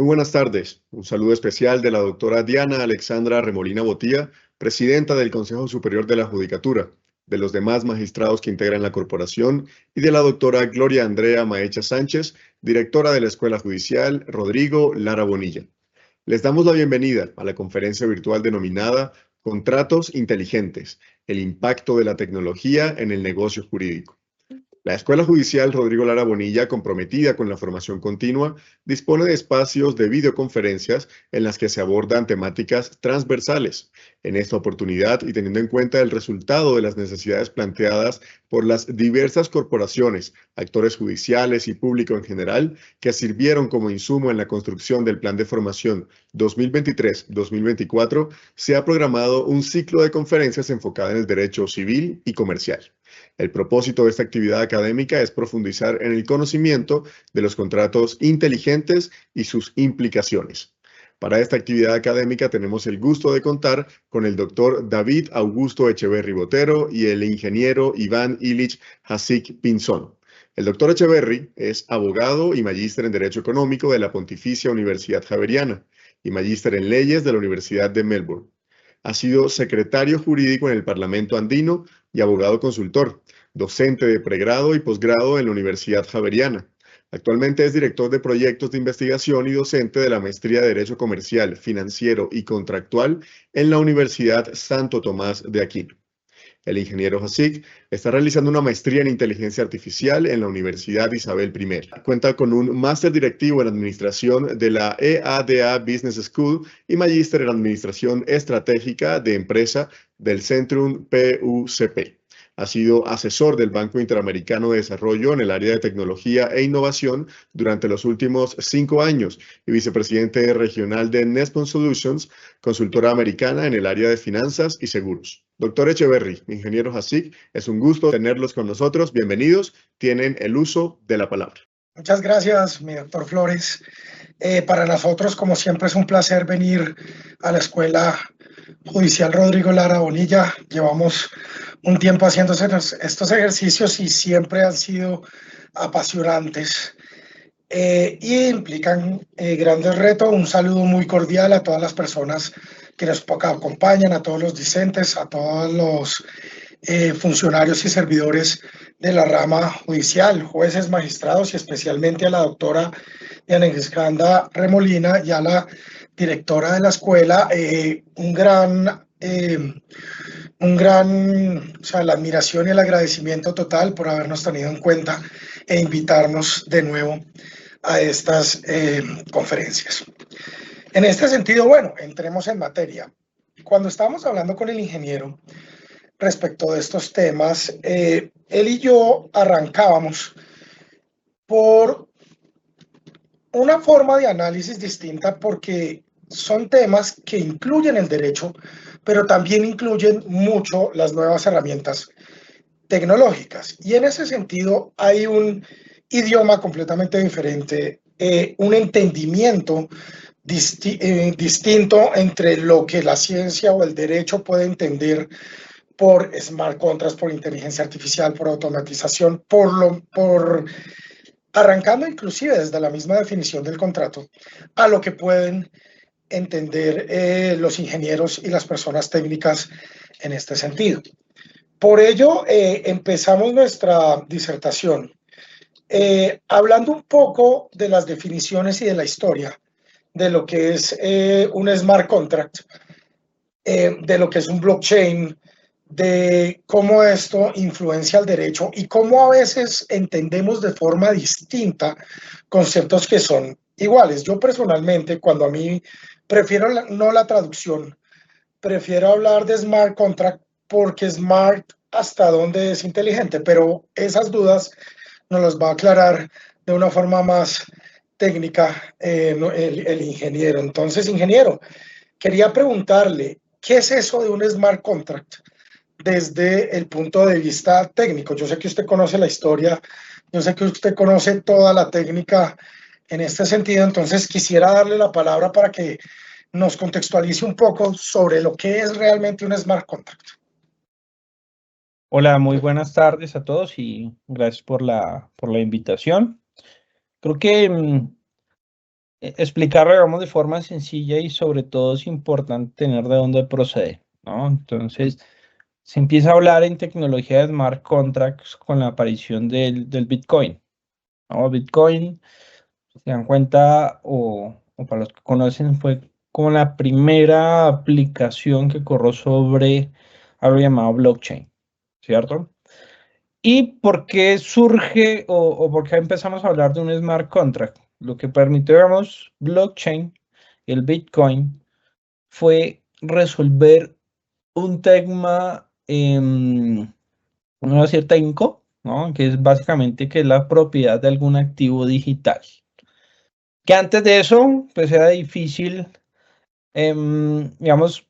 Muy buenas tardes. Un saludo especial de la doctora Diana Alexandra Remolina Botía, presidenta del Consejo Superior de la Judicatura, de los demás magistrados que integran la corporación y de la doctora Gloria Andrea Maecha Sánchez, directora de la Escuela Judicial Rodrigo Lara Bonilla. Les damos la bienvenida a la conferencia virtual denominada Contratos Inteligentes, el impacto de la tecnología en el negocio jurídico. La Escuela Judicial Rodrigo Lara Bonilla, comprometida con la formación continua, dispone de espacios de videoconferencias en las que se abordan temáticas transversales. En esta oportunidad, y teniendo en cuenta el resultado de las necesidades planteadas por las diversas corporaciones, actores judiciales y público en general, que sirvieron como insumo en la construcción del Plan de Formación 2023-2024, se ha programado un ciclo de conferencias enfocada en el derecho civil y comercial. El propósito de esta actividad académica es profundizar en el conocimiento de los contratos inteligentes y sus implicaciones. Para esta actividad académica tenemos el gusto de contar con el doctor David Augusto Echeverry Botero y el ingeniero Iván Ilich Hasik Pinzón. El doctor Echeverry es abogado y magíster en Derecho Económico de la Pontificia Universidad Javeriana y magíster en Leyes de la Universidad de Melbourne. Ha sido secretario jurídico en el Parlamento Andino y abogado consultor, docente de pregrado y posgrado en la Universidad Javeriana. Actualmente es director de proyectos de investigación y docente de la Maestría de Derecho Comercial, Financiero y Contractual en la Universidad Santo Tomás de Aquino. El ingeniero Hasik está realizando una maestría en inteligencia artificial en la Universidad Isabel I. Cuenta con un máster directivo en administración de la EADA Business School y magíster en administración estratégica de empresa del Centrum PUCP. Ha sido asesor del Banco Interamericano de Desarrollo en el área de tecnología e innovación durante los últimos 5 años y vicepresidente regional de Nespon Solutions, consultora americana en el área de finanzas y seguros. Doctor Echeverry, ingeniero Hasik, es un gusto tenerlos con nosotros. Bienvenidos. Tienen el uso de la palabra. Muchas gracias, mi doctor Flores. Para nosotros, como siempre, es un placer venir a la Escuela Judicial Rodrigo Lara Bonilla. Llevamos un tiempo haciendo estos ejercicios y siempre han sido apasionantes y implican grandes retos. Un saludo muy cordial a todas las personas que nos acompañan, a todos los discentes, a todos los funcionarios y servidores de la rama judicial, jueces, magistrados y especialmente a la doctora Diana Alexandra Remolina y a la directora de la escuela. La admiración y el agradecimiento total por habernos tenido en cuenta e invitarnos de nuevo a estas conferencias. En este sentido, bueno, entremos en materia. Cuando estábamos hablando con el ingeniero respecto de estos temas, él y yo arrancábamos por una forma de análisis distinta porque son temas que incluyen el derecho, pero también incluyen mucho las nuevas herramientas tecnológicas. Y en ese sentido hay un idioma completamente diferente, un entendimiento distinto entre lo que la ciencia o el derecho puede entender por smart contracts, por inteligencia artificial, por automatización, arrancando inclusive desde la misma definición del contrato, a lo que pueden entender los ingenieros y las personas técnicas en este sentido. Por ello, empezamos nuestra disertación hablando un poco de las definiciones y de la historia de lo que es un smart contract, de lo que es un blockchain, de cómo esto influencia el derecho y cómo a veces entendemos de forma distinta conceptos que son iguales. Yo personalmente, cuando a mí prefiero no la traducción, prefiero hablar de smart contract porque smart hasta dónde es inteligente, pero esas dudas nos las va a aclarar de una forma más técnica el ingeniero. Entonces, ingeniero, quería preguntarle, ¿qué es eso de un smart contract desde el punto de vista técnico? Yo sé que usted conoce la historia, yo sé que usted conoce toda la técnica en este sentido, entonces quisiera darle la palabra para que nos contextualice un poco sobre lo que es realmente un smart contract. Hola, muy buenas tardes a todos y gracias por la invitación. Creo que explicarlo, digamos, de forma sencilla y sobre todo es importante tener de dónde proceder, ¿no? Entonces, se empieza a hablar en tecnología de smart contracts con la aparición del Bitcoin, ¿no? Bitcoin, si se dan cuenta, o para los que conocen, fue como la primera aplicación que corrió sobre algo llamado blockchain, ¿cierto? ¿Y por qué surge o por qué empezamos a hablar de un smart contract? Lo que permitió, digamos, blockchain, el Bitcoin, fue resolver un tema, vamos a decir técnico, ¿no? Que es básicamente que es la propiedad de algún activo digital. Que antes de eso, pues era difícil, digamos,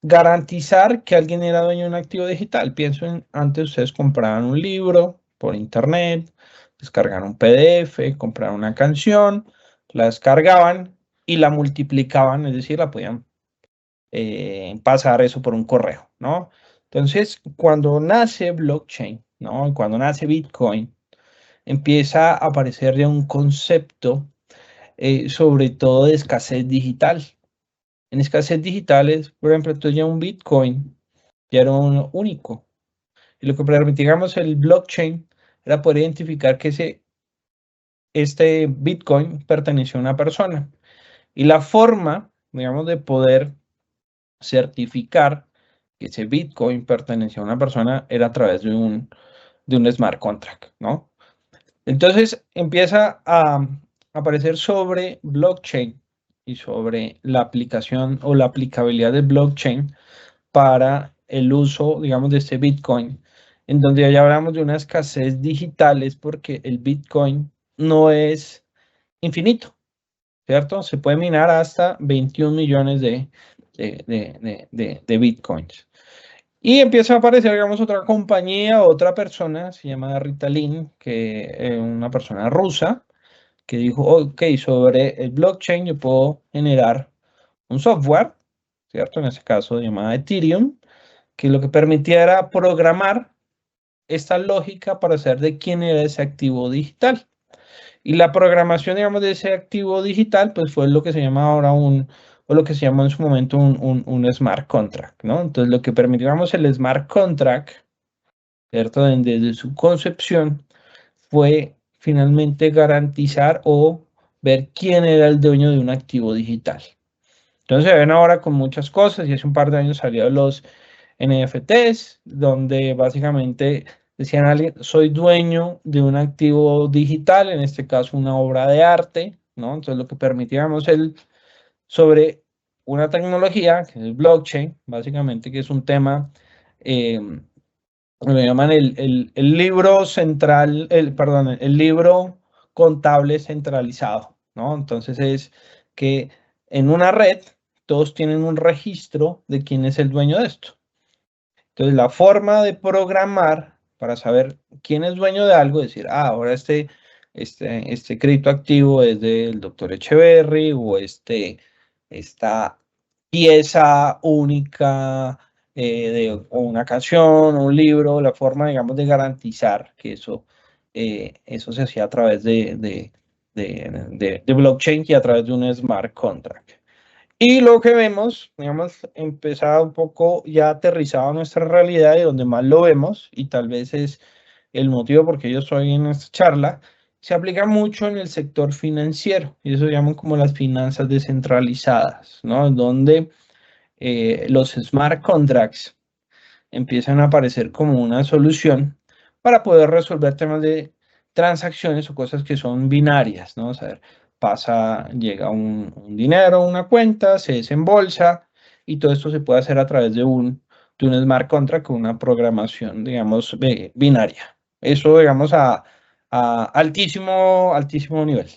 garantizar que alguien era dueño de un activo digital. Pienso en, antes ustedes compraban un libro por internet, descargaban un PDF, compraban una canción, la descargaban y la multiplicaban, es decir, la podían pasar eso por un correo, ¿no? Entonces, cuando nace blockchain, ¿no? Cuando nace Bitcoin, empieza a aparecer ya un concepto, sobre todo de escasez digital. En escasez digitales, por ejemplo, entonces ya un Bitcoin ya era un único. Y lo que permitíamos el blockchain era poder identificar que este Bitcoin perteneció a una persona. Y la forma, digamos, de poder certificar que ese Bitcoin pertenecía a una persona era a través de un smart contract, ¿no? Entonces empieza a aparecer sobre blockchain y sobre la aplicación o la aplicabilidad de blockchain para el uso, digamos, de este Bitcoin, en donde ya hablamos de una escasez digital, es porque el Bitcoin no es infinito, ¿cierto? Se puede minar hasta 21 millones de Bitcoins. Y empieza a aparecer, digamos, otra compañía, otra persona, se llama Ritalin, que es una persona rusa, que dijo, ok, sobre el blockchain yo puedo generar un software, ¿cierto? En este caso llamada Ethereum, que lo que permitía era programar esta lógica para saber de quién era ese activo digital. Y la programación, digamos, de ese activo digital, pues fue lo que se llama ahora o lo que se llamó en su momento un smart contract, ¿no? Entonces, lo que permitió, digamos, el smart contract, ¿cierto? Desde su concepción, fue finalmente garantizar o ver quién era el dueño de un activo digital. Entonces se ven ahora con muchas cosas y hace un par de años salieron los NFTs, donde básicamente decían alguien, soy dueño de un activo digital, en este caso una obra de arte, ¿no? Entonces lo que permitíamos el sobre una tecnología, que es el blockchain, básicamente, que es un tema, eh, lo llaman el libro central, perdón, el libro contable centralizado, ¿no? Entonces es que en una red todos tienen un registro de quién es el dueño de esto. Entonces la forma de programar para saber quién es dueño de algo, es decir, ahora este criptoactivo es del doctor Echeverry o esta pieza única, o una canción, un libro, la forma, digamos, de garantizar que eso se hacía a través de blockchain y a través de un smart contract. Y lo que vemos, digamos, empezado un poco ya aterrizado a nuestra realidad y donde más lo vemos, y tal vez es el motivo por qué yo estoy en esta charla, se aplica mucho en el sector financiero, y eso llaman como las finanzas descentralizadas, ¿no? Donde los smart contracts empiezan a aparecer como una solución para poder resolver temas de transacciones o cosas que son binarias, ¿no? O sea, llega un dinero a una cuenta, se desembolsa y todo esto se puede hacer a través de un smart contract con una programación, digamos, binaria. Eso, digamos, a altísimo nivel.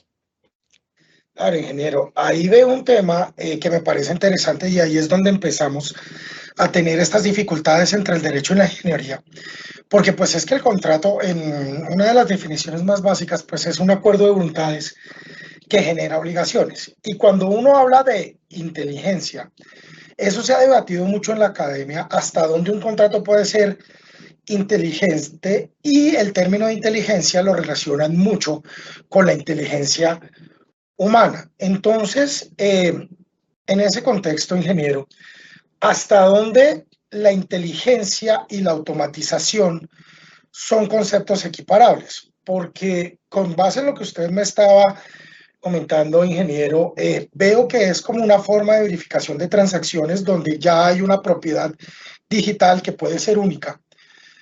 Claro, ingeniero, ahí veo un tema que me parece interesante y ahí es donde empezamos a tener estas dificultades entre el derecho y la ingeniería, porque pues es que el contrato en una de las definiciones más básicas pues es un acuerdo de voluntades que genera obligaciones. Y cuando uno habla de inteligencia, eso se ha debatido mucho en la academia, hasta dónde un contrato puede ser inteligente y el término de inteligencia lo relacionan mucho con la inteligencia humana. Entonces, en ese contexto, ingeniero, ¿hasta dónde la inteligencia y la automatización son conceptos equiparables? Porque con base en lo que usted me estaba comentando, ingeniero, veo que es como una forma de verificación de transacciones donde ya hay una propiedad digital que puede ser única,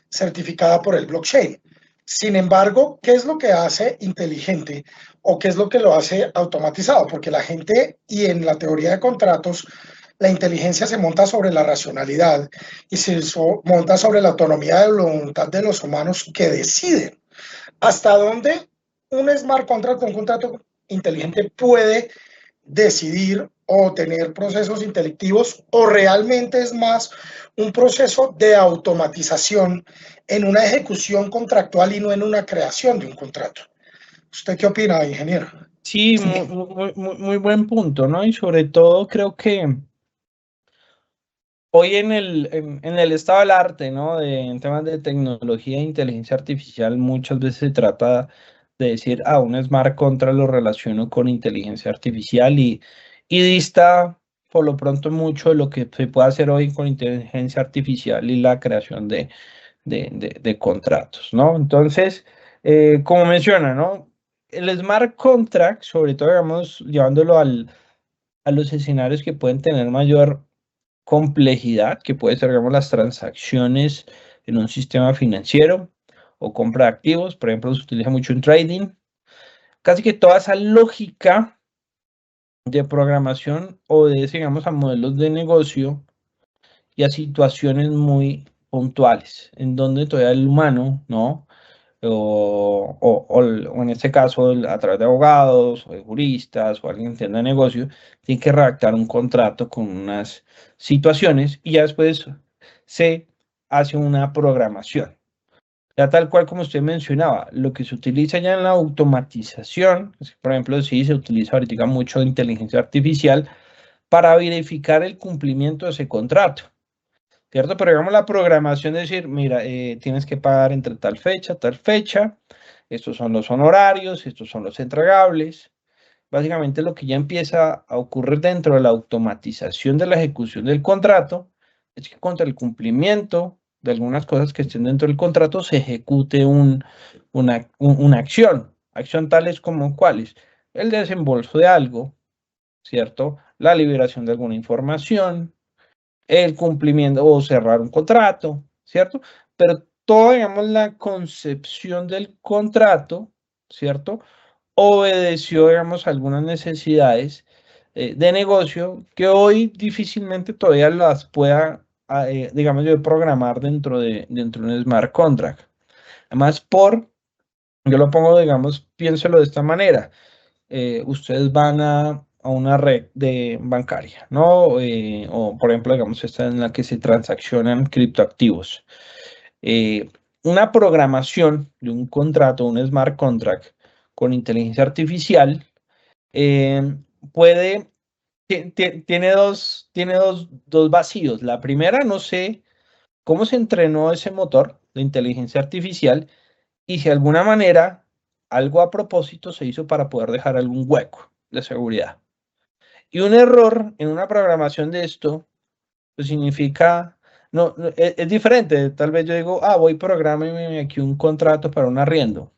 certificada por el blockchain. Sin embargo, ¿qué es lo que hace inteligente o qué es lo que lo hace automatizado? Porque la gente, y en la teoría de contratos, la inteligencia se monta sobre la racionalidad y se monta sobre la autonomía de voluntad de los humanos que deciden hasta dónde un smart contract, un contrato inteligente puede decidir o tener procesos intelectivos, o realmente es más un proceso de automatización en una ejecución contractual y no en una creación de un contrato. ¿Usted qué opina, ingeniero? Sí, muy buen punto, ¿no? Y sobre todo creo que hoy en el estado del arte, ¿no? En temas de tecnología e inteligencia artificial, muchas veces se trata de decir, un smart contract lo relaciono con inteligencia artificial y dista por lo pronto mucho de lo que se puede hacer hoy con inteligencia artificial y la creación de contratos, ¿no? Entonces, como menciona, ¿no? El smart contract, sobre todo, digamos, llevándolo a los escenarios que pueden tener mayor complejidad, que puede ser, digamos, las transacciones en un sistema financiero o compra de activos, por ejemplo, se utiliza mucho en trading. Casi que toda esa lógica de programación obedece, digamos, a modelos de negocio y a situaciones muy puntuales, en donde todavía el humano, ¿no? O en este caso a través de abogados o de juristas o alguien que entienda de negocio, tiene que redactar un contrato con unas situaciones y ya después se hace una programación. Ya tal cual como usted mencionaba, lo que se utiliza ya en la automatización, por ejemplo, sí se utiliza ahorita mucho inteligencia artificial para verificar el cumplimiento de ese contrato. ¿Cierto? Pero digamos la programación es decir, mira, tienes que pagar entre tal fecha, estos son los honorarios, estos son los entregables. Básicamente lo que ya empieza a ocurrir dentro de la automatización de la ejecución del contrato es que contra el cumplimiento de algunas cosas que estén dentro del contrato se ejecute una acción. Acción tales como cuáles. El desembolso de algo, ¿cierto? La liberación de alguna información, el cumplimiento o cerrar un contrato, ¿cierto? Pero toda, digamos, la concepción del contrato, ¿cierto? Obedeció, digamos, algunas necesidades de negocio que hoy difícilmente todavía las pueda, digamos, yo programar dentro de un smart contract. Además, yo lo pongo, digamos, piénselo de esta manera. Ustedes van a una red bancaria, ¿no? O por ejemplo, digamos, esta en la que se transaccionan criptoactivos. Una programación de un contrato, un smart contract con inteligencia artificial, puede, tiene dos vacíos. La primera, no sé cómo se entrenó ese motor de inteligencia artificial y si de alguna manera algo a propósito se hizo para poder dejar algún hueco de seguridad. Y un error en una programación de esto, pues significa, es diferente. Tal vez yo digo, voy a programarme aquí un contrato para un arriendo.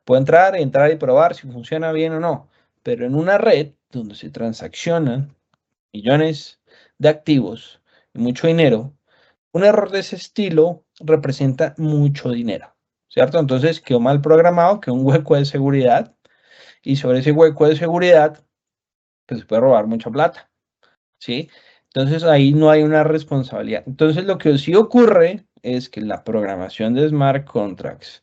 Puedo entrar y probar si funciona bien o no. Pero en una red donde se transaccionan millones de activos y mucho dinero, un error de ese estilo representa mucho dinero, ¿cierto? Entonces quedó mal programado, quedó un hueco de seguridad y sobre ese hueco de seguridad pues se puede robar mucha plata, ¿sí? Entonces ahí no hay una responsabilidad. Entonces lo que sí ocurre es que en la programación de smart contracts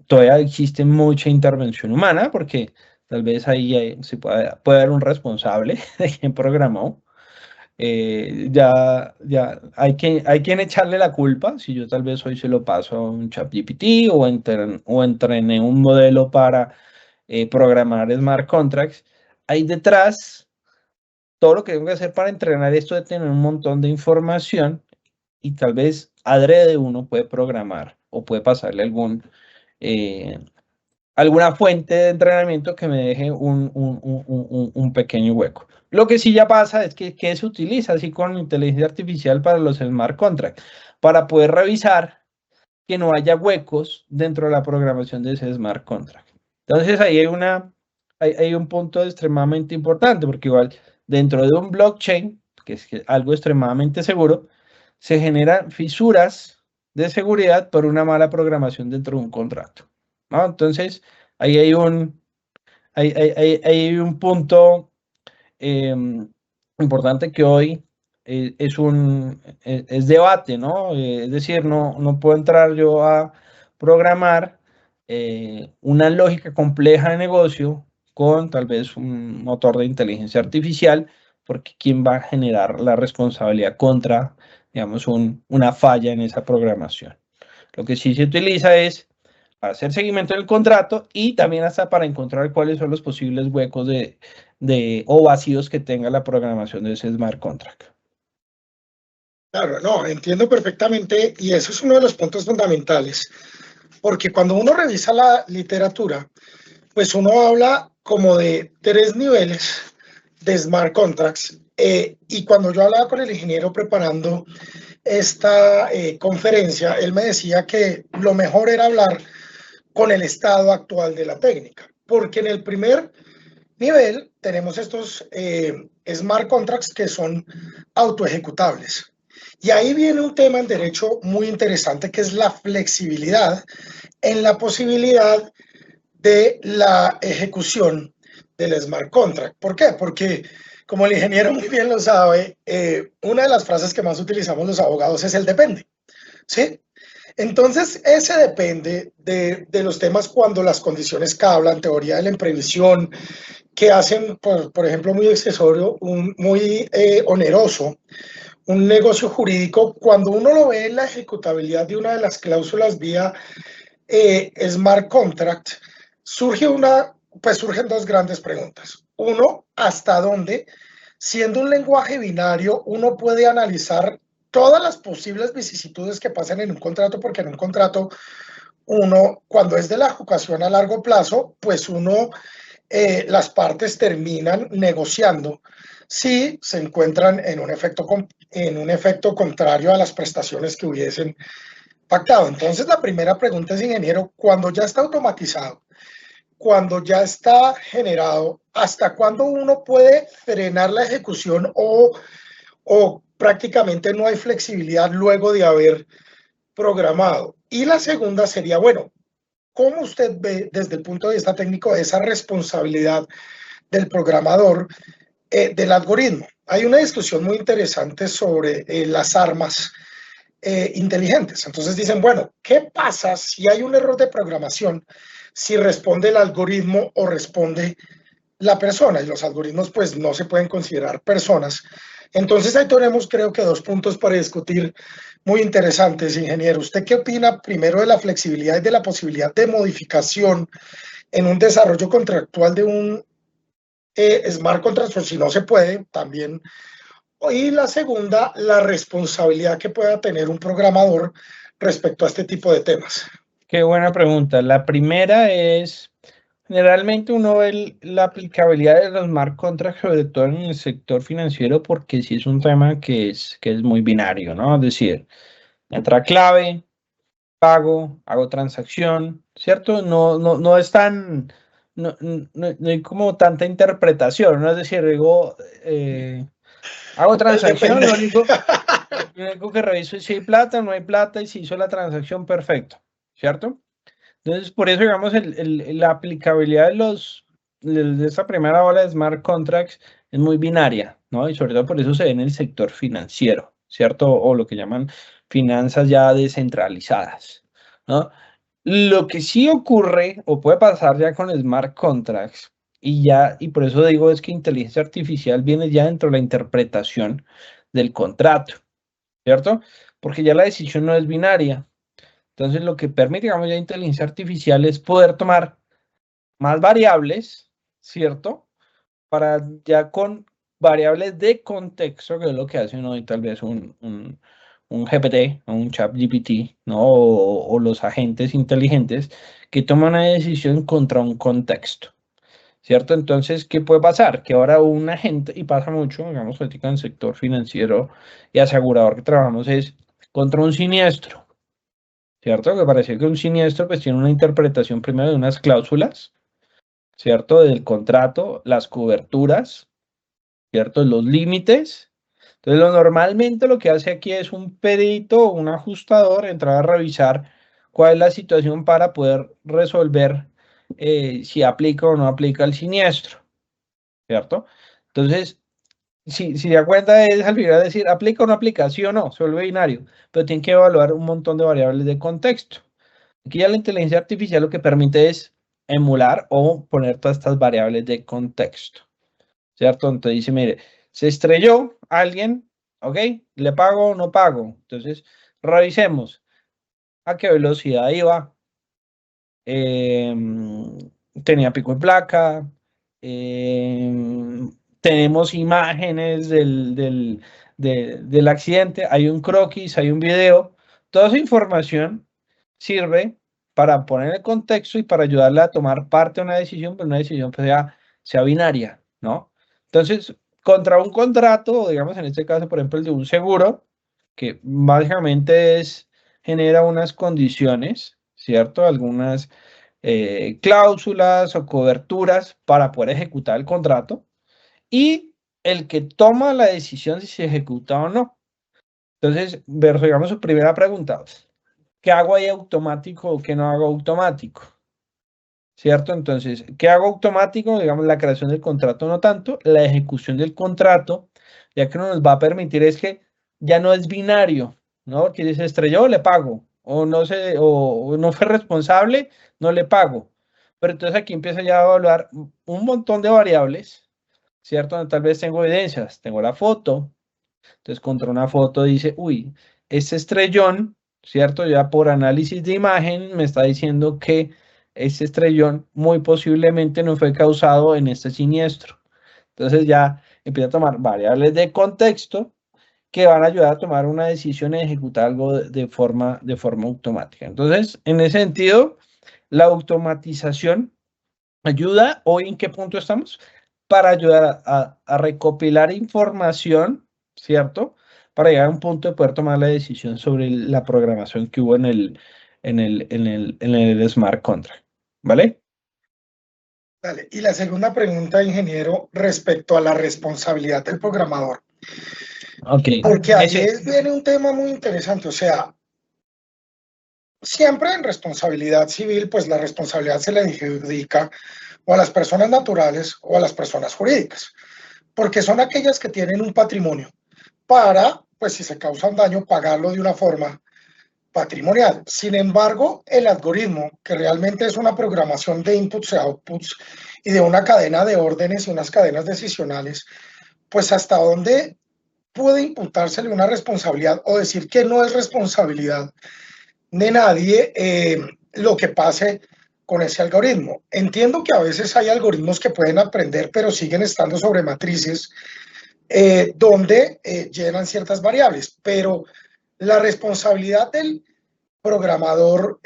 todavía existe mucha intervención humana porque tal vez ahí puede haber un responsable de quien programó. Ya hay quien echarle la culpa, si yo tal vez hoy se lo paso a un ChatGPT o entrené un modelo para programar smart contracts, ahí detrás todo lo que tengo que hacer para entrenar esto de tener un montón de información y tal vez adrede uno puede programar o puede pasarle eh, alguna fuente de entrenamiento que me deje un pequeño hueco. Lo que sí ya pasa es que se utiliza así con inteligencia artificial para los smart contracts, para poder revisar que no haya huecos dentro de la programación de ese smart contract. Entonces ahí hay un punto extremadamente importante, porque igual dentro de un blockchain, que es algo extremadamente seguro, se generan fisuras de seguridad por una mala programación dentro de un contrato, ¿no? Entonces ahí hay un punto importante que hoy es debate, ¿no? Es decir, no puedo entrar yo a programar una lógica compleja de negocio con tal vez un motor de inteligencia artificial, porque ¿quién va a generar la responsabilidad contra, digamos, una falla en esa programación? Lo que sí se utiliza es hacer seguimiento del contrato y también hasta para encontrar cuáles son los posibles huecos o vacíos que tenga la programación de ese smart contract. Claro, no, entiendo perfectamente y eso es uno de los puntos fundamentales, porque cuando uno revisa la literatura, pues uno habla como de 3 niveles de smart contracts y cuando yo hablaba con el ingeniero preparando esta conferencia, él me decía que lo mejor era hablar con el estado actual de la técnica, porque en el primer nivel tenemos estos smart contracts que son autoejecutables. Y ahí viene un tema en derecho muy interesante que es la flexibilidad en la posibilidad de la ejecución del smart contract. ¿Por qué? Porque, como el ingeniero muy bien lo sabe, una de las frases que más utilizamos los abogados es el depende, ¿sí? Entonces, ese depende de los temas cuando las condiciones cablan, teoría de la imprevisión, que hacen, por ejemplo, muy accesorio, muy oneroso, un negocio jurídico. Cuando uno lo ve en la ejecutabilidad de una de las cláusulas vía smart contract, surgen dos grandes preguntas. Uno, ¿hasta dónde, siendo un lenguaje binario, uno puede analizar todas las posibles vicisitudes que pasan en un contrato? Porque en un contrato, uno, cuando es de la ejecución a largo plazo, pues las partes terminan negociando si se encuentran en un efecto contrario a las prestaciones que hubiesen pactado. Entonces, la primera pregunta es, ingeniero, cuando ya está automatizado, cuando ya está generado, ¿hasta cuándo uno puede frenar la ejecución o prácticamente no hay flexibilidad luego de haber programado? Y la segunda sería, bueno, ¿cómo usted ve desde el punto de vista técnico esa responsabilidad del programador del algoritmo? Hay una discusión muy interesante sobre las armas inteligentes. Entonces dicen, bueno, ¿qué pasa si hay un error de programación? Si responde el algoritmo o responde la persona, y los algoritmos pues no se pueden considerar personas. Entonces ahí tenemos, creo que, 2 puntos para discutir muy interesantes, ingeniero. ¿Usted qué opina primero de la flexibilidad y de la posibilidad de modificación en un desarrollo contractual de un smart contract, o si no se puede, también? Y la segunda, la responsabilidad que pueda tener un programador respecto a este tipo de temas. Qué buena pregunta. La primera es, generalmente uno ve la aplicabilidad de los smart contracts, sobre todo en el sector financiero, porque sí es un tema que es muy binario, ¿no? Es decir, entra clave, pago, hago transacción, ¿cierto? No es tan, no hay como tanta interpretación, ¿no? Es decir, digo, hago transacción, lo único que reviso es si hay plata, no hay plata, y si hizo la transacción, perfecto, ¿cierto? Entonces, por eso, digamos, la aplicabilidad de esta primera ola de smart contracts es muy binaria, ¿no? Y sobre todo por eso se ve en el sector financiero, ¿cierto? O lo que llaman finanzas ya descentralizadas, ¿no? Lo que sí ocurre o puede pasar ya con smart contracts, y por eso digo es que inteligencia artificial viene ya dentro de la interpretación del contrato, ¿cierto? Porque ya la decisión no es binaria. Entonces, lo que permite, digamos, ya inteligencia artificial es poder tomar más variables, ¿cierto? Para ya con variables de contexto, que es lo que hace hoy tal vez un GPT, o un ChatGPT, ¿no? O los agentes inteligentes que toman una decisión contra un contexto, ¿cierto? Entonces, ¿qué puede pasar? Que ahora un agente, y pasa mucho, digamos, ahorita en el sector financiero y asegurador que trabajamos, es contra un siniestro, ¿cierto? Que parece que un siniestro pues tiene una interpretación primero de unas cláusulas, ¿cierto? Del contrato, las coberturas, ¿cierto? Los límites. Entonces, normalmente lo que hace aquí es un perito o un ajustador entrar a revisar cuál es la situación para poder resolver si aplica o no aplica el siniestro, ¿cierto? Entonces, si da cuenta es al final decir, aplica o no aplica, sí o no, se vuelve binario, pero tiene que evaluar un montón de variables de contexto. Aquí ya la inteligencia artificial lo que permite es emular o poner todas estas variables de contexto, ¿cierto? Entonces dice, mire, se estrelló alguien, ¿ok? ¿Le pago o no pago? Entonces, revisemos a qué velocidad iba, tenía pico y placa, tenemos imágenes del accidente, hay un croquis, hay un video, toda esa información sirve para poner el contexto y para ayudarle a tomar parte de una decisión, pero una decisión pues, sea binaria, ¿no? Entonces, contra un contrato, digamos en este caso, por ejemplo, el de un seguro, que básicamente genera unas condiciones, ¿cierto? Algunas cláusulas o coberturas para poder ejecutar el contrato y el que toma la decisión si se ejecuta o no. Entonces, digamos su primera pregunta, ¿qué hago ahí automático o qué no hago automático? ¿Cierto? Entonces, ¿qué hago automático? Digamos, la creación del contrato no tanto, la ejecución del contrato, ya que nos va a permitir es que ya no es binario, ¿no? Que se estrelló, le pago, o no se, o no fue responsable, no le pago. Pero entonces aquí empieza ya a evaluar un montón de variables, ¿cierto? Donde tal vez tengo evidencias, tengo la foto, entonces contra una foto dice, uy, este estrellón, ¿cierto? Ya por análisis de imagen me está diciendo que ese estrellón muy posiblemente no fue causado en este siniestro. Entonces ya empieza a tomar variables de contexto que van a ayudar a tomar una decisión y ejecutar algo de forma automática. Entonces, en ese sentido, la automatización ayuda, hoy en qué punto estamos, para ayudar a recopilar información, ¿cierto? Para llegar a un punto de poder tomar la decisión sobre la programación que hubo en el smart contract, ¿vale? Dale. Y la segunda pregunta, ingeniero, respecto a la responsabilidad del programador. Ok. Porque ahí viene un tema muy interesante, o sea, siempre en responsabilidad civil, pues la responsabilidad se le adjudica o a las personas naturales o a las personas jurídicas, porque son aquellas que tienen un patrimonio para, pues si se causa un daño, pagarlo de una forma patrimonial. Sin embargo, el algoritmo, que realmente es una programación de inputs y outputs y de una cadena de órdenes y unas cadenas decisionales, pues hasta dónde puede imputársele una responsabilidad o decir que no es responsabilidad de nadie lo que pase con ese algoritmo. Entiendo que a veces hay algoritmos que pueden aprender, pero siguen estando sobre matrices donde llenan ciertas variables, pero la responsabilidad del programador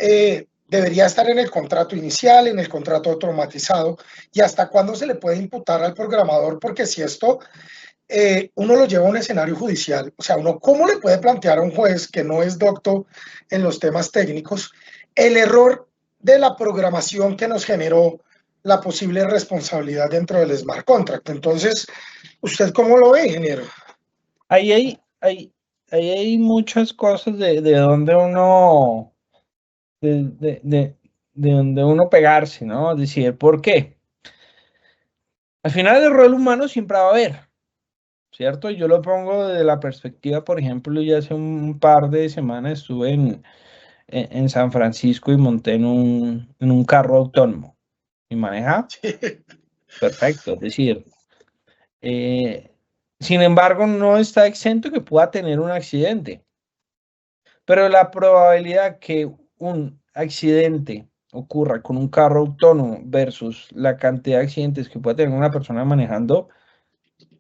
debería estar en el contrato inicial, en el contrato automatizado, y hasta cuándo se le puede imputar al programador, porque si esto uno lo lleva a un escenario judicial, o sea, uno cómo le puede plantear a un juez que no es docto en los temas técnicos el error de la programación que nos generó la posible responsabilidad dentro del smart contract. Entonces, ¿usted cómo lo ve, ingeniero? Ahí hay muchas cosas de donde uno, de donde uno pegarse, ¿no? Decir, ¿por qué? Al final el rol humano siempre va a haber, ¿cierto? Yo lo pongo desde la perspectiva, por ejemplo, ya hace un par de semanas estuve en San Francisco y monté en un carro autónomo. ¿Y maneja? Perfecto, es decir, sin embargo, no está exento que pueda tener un accidente, pero la probabilidad que un accidente ocurra con un carro autónomo versus la cantidad de accidentes que puede tener una persona manejando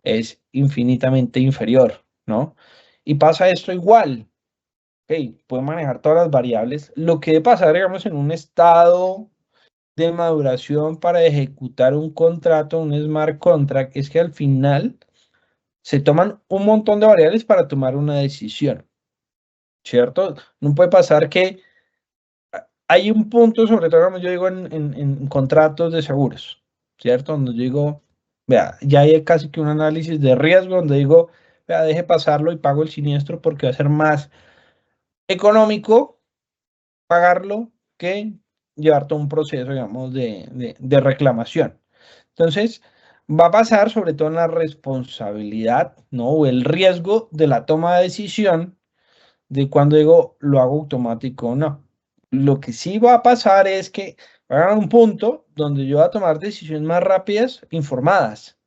es infinitamente inferior, ¿no? Y pasa esto igual. puede manejar todas las variables. Lo que debe pasar, digamos, en un estado de maduración para ejecutar un contrato, un smart contract, es que al final se toman un montón de variables para tomar una decisión, ¿cierto? No puede pasar que hay un punto, sobre todo, como yo digo, en contratos de seguros, ¿cierto? Donde yo digo, vea, ya hay casi que un análisis de riesgo, donde digo, vea, deje pasarlo y pago el siniestro porque va a ser más económico pagarlo que llevar todo un proceso, digamos, de reclamación. Entonces, va a pasar sobre todo en la responsabilidad, ¿no? O el riesgo de la toma de decisión de cuando digo lo hago automático o no. Lo que sí va a pasar es que va a llegar un punto donde yo voy a tomar decisiones más rápidas, informadas,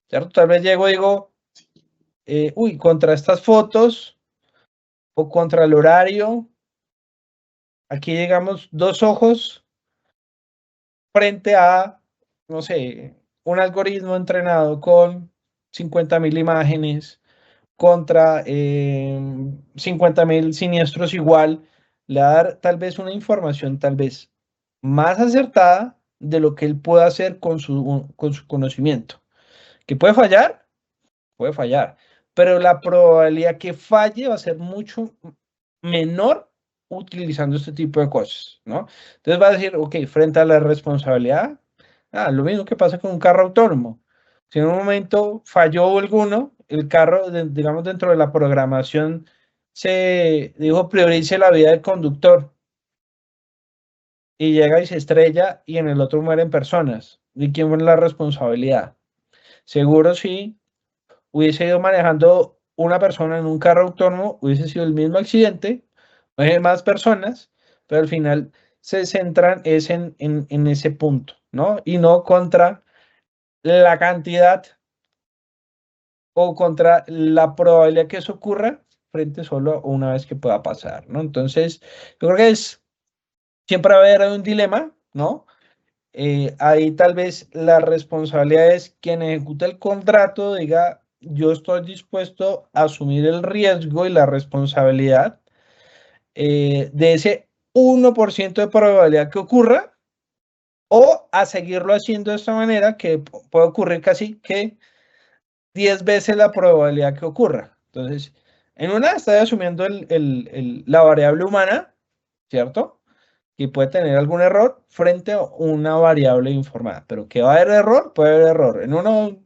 ¿cierto? Tal vez llego y digo, contra estas fotos o contra el horario, aquí llegamos dos ojos frente a, no sé, un algoritmo entrenado con 50.000 imágenes contra 50.000 siniestros igual, le va a dar tal vez una información tal vez más acertada de lo que él puede hacer con su conocimiento. ¿Que puede fallar, pero la probabilidad que falle va a ser mucho menor utilizando este tipo de cosas, ¿no? Entonces va a decir, ok, frente a la responsabilidad, lo mismo que pasa con un carro autónomo. Si en un momento falló alguno, el carro, digamos, dentro de la programación, se dijo priorice la vida del conductor y llega y se estrella y en el otro mueren personas. ¿De quién fue la responsabilidad? Seguro sí hubiese ido manejando una persona en un carro autónomo, hubiese sido el mismo accidente, más personas, pero al final se centran es en ese punto, ¿no? Y no contra la cantidad o contra la probabilidad que eso ocurra frente solo a una vez que pueda pasar, ¿no? Entonces, yo creo que siempre va a haber un dilema, ¿no? Ahí tal vez la responsabilidad es quien ejecuta el contrato, diga, yo estoy dispuesto a asumir el riesgo y la responsabilidad de ese 1% de probabilidad que ocurra o a seguirlo haciendo de esta manera que puede ocurrir casi que 10 veces la probabilidad que ocurra. Entonces, en una estoy asumiendo la variable humana, ¿cierto? Y puede tener algún error frente a una variable informada. Pero que va a haber error, puede haber error. En uno,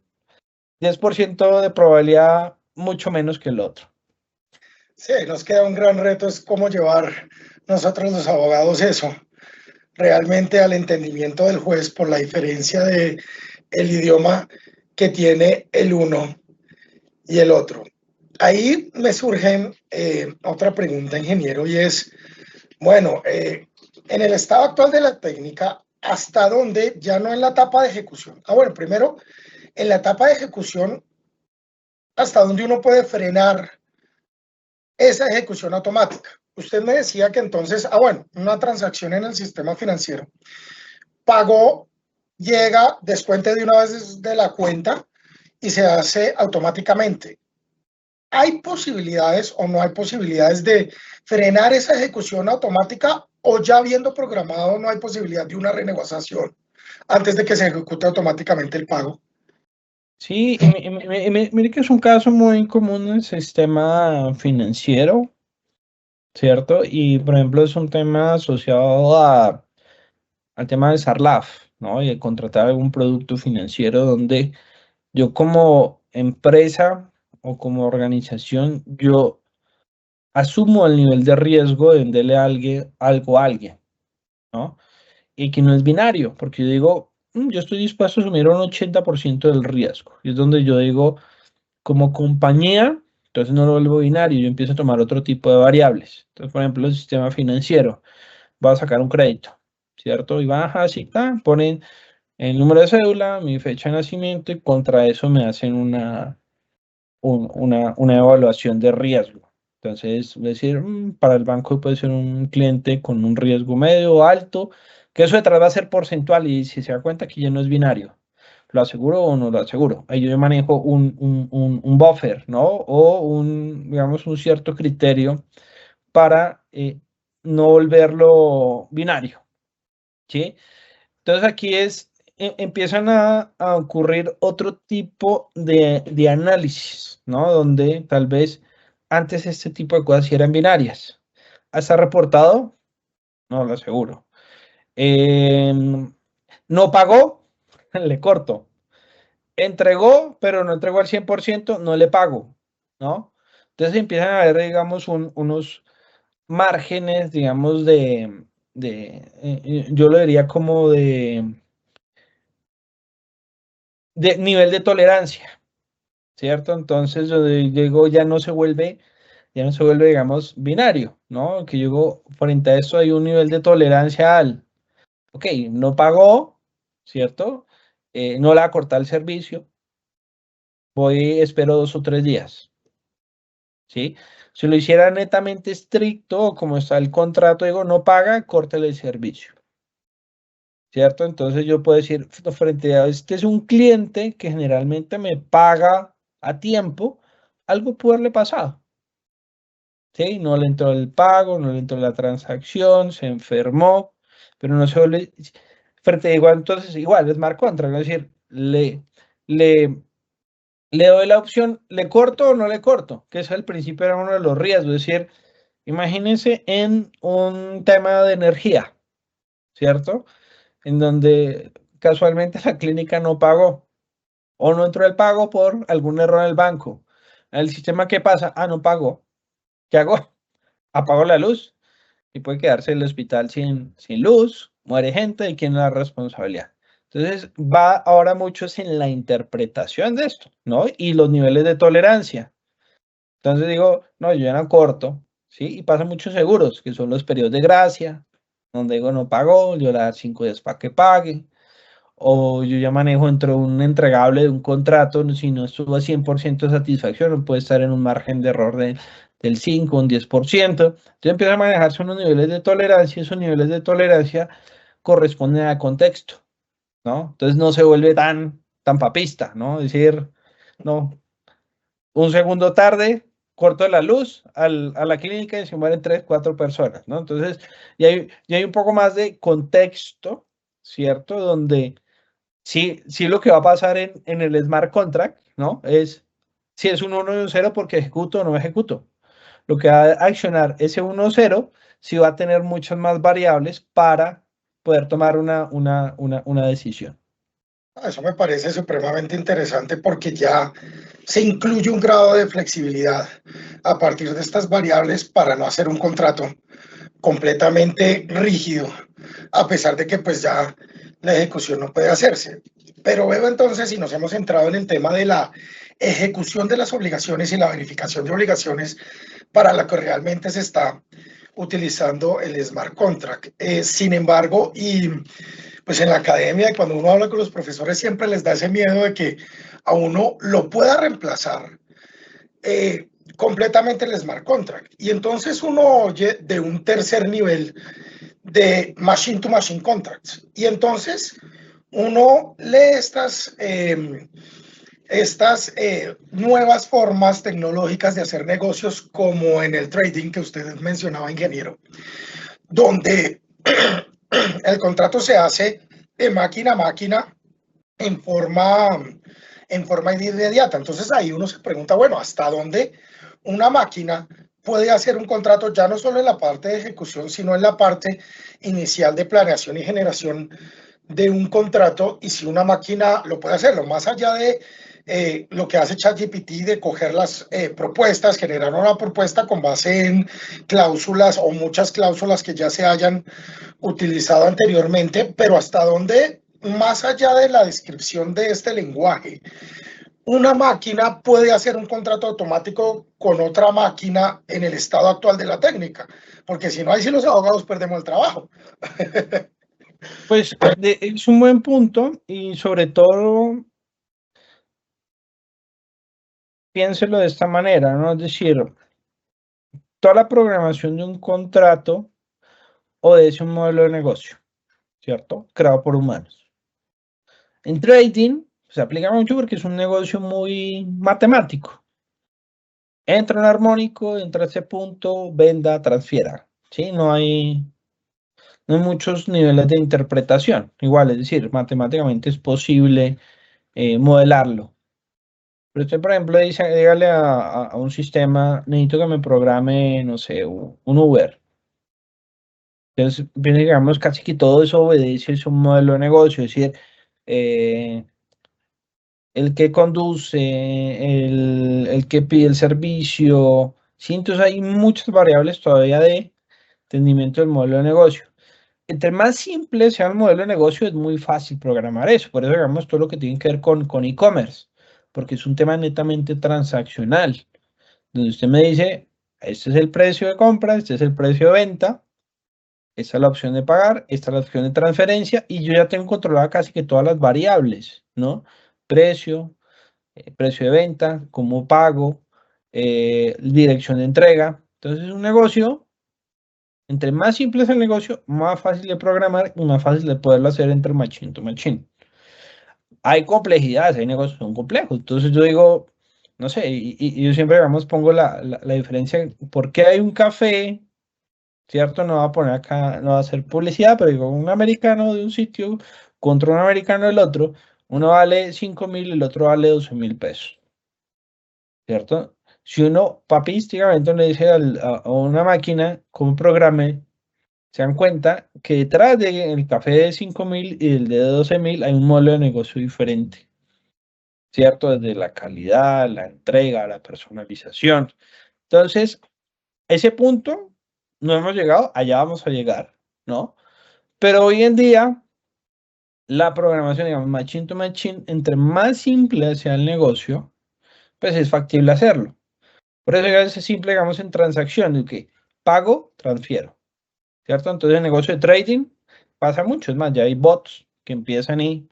10% de probabilidad, mucho menos que el otro. Sí, nos queda un gran reto, es cómo llevar nosotros los abogados eso realmente al entendimiento del juez por la diferencia de el idioma que tiene el uno y el otro. Ahí me surge otra pregunta, ingeniero, y es, bueno, en el estado actual de la técnica, ¿hasta dónde, ya no en la etapa de ejecución? Bueno, primero, en la etapa de ejecución, ¿hasta dónde uno puede frenar esa ejecución automática? Usted me decía que entonces, bueno, una transacción en el sistema financiero, pagó, llega, descuente de una vez de la cuenta y se hace automáticamente. ¿Hay posibilidades o no hay posibilidades de frenar esa ejecución automática o ya habiendo programado no hay posibilidad de una renegociación antes de que se ejecute automáticamente el pago? Sí, y mire que es un caso muy común en el sistema financiero, ¿cierto? Y, por ejemplo, es un tema asociado al tema de SARLAF, ¿no? Y de contratar algún producto financiero donde yo como empresa o como organización, yo asumo el nivel de riesgo de venderle a alguien, algo a alguien, ¿no? Y que no es binario, porque yo digo, yo estoy dispuesto a asumir un 80% del riesgo. Y es donde yo digo, como compañía, entonces no lo vuelvo binario, yo empiezo a tomar otro tipo de variables. Entonces, por ejemplo, el sistema financiero, va a sacar un crédito, ¿cierto? Y baja así, ponen el número de cédula, mi fecha de nacimiento y contra eso me hacen una evaluación de riesgo. Entonces, es decir, para el banco puede ser un cliente con un riesgo medio o alto, que eso detrás va a ser porcentual y si se da cuenta que ya no es binario, ¿lo aseguro o no lo aseguro? Ahí yo manejo un buffer, ¿no? O digamos, un cierto criterio para no volverlo binario, ¿sí? Entonces aquí empiezan a ocurrir otro tipo de análisis, ¿no? Donde tal vez antes este tipo de cosas sí eran binarias. ¿Está reportado? No lo aseguro. No pagó, le corto. Entregó, pero no entregó al 100%, no le pago, ¿no? Entonces empiezan a haber, digamos, unos márgenes, digamos, yo lo diría como de nivel de tolerancia, ¿cierto? Entonces yo digo, ya no se vuelve, digamos, binario, ¿no? Que yo digo, frente a eso hay un nivel de tolerancia ok, no pagó, ¿cierto? No le va a cortar el servicio, espero 2 o 3 días, ¿sí? Si lo hiciera netamente estricto, como está el contrato, digo, no paga, córtele el servicio, ¿cierto? Entonces yo puedo decir, frente a este es un cliente que generalmente me paga a tiempo, algo puede haberle pasado, ¿sí? No le entró el pago, no le entró la transacción, se enfermó, pero no se vuelve, frente a igual, entonces igual es smart contract, es decir, le, le doy la opción, ¿le corto o no le corto? Que es al principio era uno de los riesgos, es decir, imagínense en un tema de energía, ¿cierto? En donde casualmente la clínica no pagó o no entró el pago por algún error en el banco. ¿El sistema qué pasa? Ah, no pagó. ¿Qué hago? Apago la luz y puede quedarse el hospital sin luz, muere gente y quién es la responsabilidad. Entonces va ahora mucho en la interpretación de esto, ¿no? Y los niveles de tolerancia. Entonces digo, no, yo ya no corto, ¿sí? Y pasa muchos seguros, que son los periodos de gracia, donde digo, no pagó, yo le doy 5 días para que pague, o yo ya manejo entre un entregable de un contrato, si no estuvo a 100% de satisfacción, puede estar en un margen de error del 5, un 10%. Entonces empieza a manejarse unos niveles de tolerancia, esos niveles de tolerancia corresponden al contexto, ¿no? Entonces no se vuelve tan papista, ¿no? Es decir, no, un segundo tarde, corto la luz a la clínica y se mueren 3, 4 personas, ¿no? Entonces, y hay un poco más de contexto, ¿cierto? Donde sí lo que va a pasar en el smart contract, ¿no? Es si es un 1 y un 0 porque ejecuto o no ejecuto. Lo que va a accionar ese 1 o 0 sí va a tener muchas más variables para poder tomar una decisión. Eso me parece supremamente interesante porque ya se incluye un grado de flexibilidad a partir de estas variables para no hacer un contrato completamente rígido, a pesar de que pues ya la ejecución no puede hacerse. Pero veo entonces, si nos hemos centrado en el tema de la ejecución de las obligaciones y la verificación de obligaciones para la que realmente se está utilizando el smart contract. Sin embargo, y pues en la academia, cuando uno habla con los profesores, siempre les da ese miedo de que a uno lo pueda reemplazar completamente el smart contract. Y entonces uno oye de un tercer nivel de machine to machine contracts. Y entonces uno lee estas nuevas formas tecnológicas de hacer negocios, como en el trading que usted mencionaba, ingeniero, donde el contrato se hace de máquina a máquina en forma inmediata. Entonces ahí uno se pregunta, bueno, ¿hasta dónde una máquina puede hacer un contrato ya no solo en la parte de ejecución, sino en la parte inicial de planeación y generación de un contrato? Y si una máquina lo puede hacerlo, más allá de lo que hace ChatGPT, de coger las propuestas, generar una propuesta con base en cláusulas o muchas cláusulas que ya se hayan utilizado anteriormente, pero hasta dónde, más allá de la descripción de este lenguaje, una máquina puede hacer un contrato automático con otra máquina en el estado actual de la técnica, porque si no, ahí sí los abogados perdemos el trabajo. Pues es un buen punto y sobre todo piénselo de esta manera, ¿no? Es decir, toda la programación de un contrato obedece un modelo de negocio, ¿cierto? Creado por humanos. En trading se aplica mucho porque es un negocio muy matemático. entra un armónico, entra a ese punto, venda, transfiera, ¿sí? No hay muchos niveles de interpretación. Igual, es decir, matemáticamente es posible modelarlo. Pero usted, por ejemplo, dice, dígale a un sistema, necesito que me programe, no sé, un Uber. Entonces, digamos, casi que todo eso obedece a un modelo de negocio, es decir, eh, el que conduce, el que pide el servicio, ¿sí? Entonces hay muchas variables todavía de entendimiento del modelo de negocio. Entre más simple sea el modelo de negocio, es muy fácil programar eso. Por eso, digamos, todo lo que tiene que ver con e-commerce, porque es un tema netamente transaccional, donde usted me dice, este es el precio de compra, este es el precio de venta, esta es la opción de pagar, esta es la opción de transferencia, y yo ya tengo controlada casi que todas las variables, ¿no? Precio, precio de venta, cómo pago, dirección de entrega. Entonces, un negocio, entre más simple es el negocio, más fácil de programar y más fácil de poderlo hacer entre machine to machine. Hay complejidades, hay negocios que son complejos. Entonces, yo digo, no sé, y yo siempre, digamos, pongo la diferencia, ¿por qué hay un café? ¿Cierto? No va a poner acá, no va a hacer publicidad, pero digo, un americano de un sitio contra un americano del otro, uno vale 5.000 y el otro vale 12.000 pesos, ¿cierto? Si uno papísticamente le dice a una máquina cómo programe, se dan cuenta que detrás del café de 5.000 y el de 12.000 hay un modelo de negocio diferente, ¿cierto? Desde la calidad, la entrega, la personalización. Entonces, ese punto no hemos llegado, allá vamos a llegar, ¿no? Pero hoy en día, la programación, digamos, machine to machine, entre más simple sea el negocio, pues es factible hacerlo. Por eso es simple, digamos, en transacción, de que pago, transfiero, ¿cierto? Entonces, el negocio de trading pasa mucho, es más, ya hay bots que empiezan y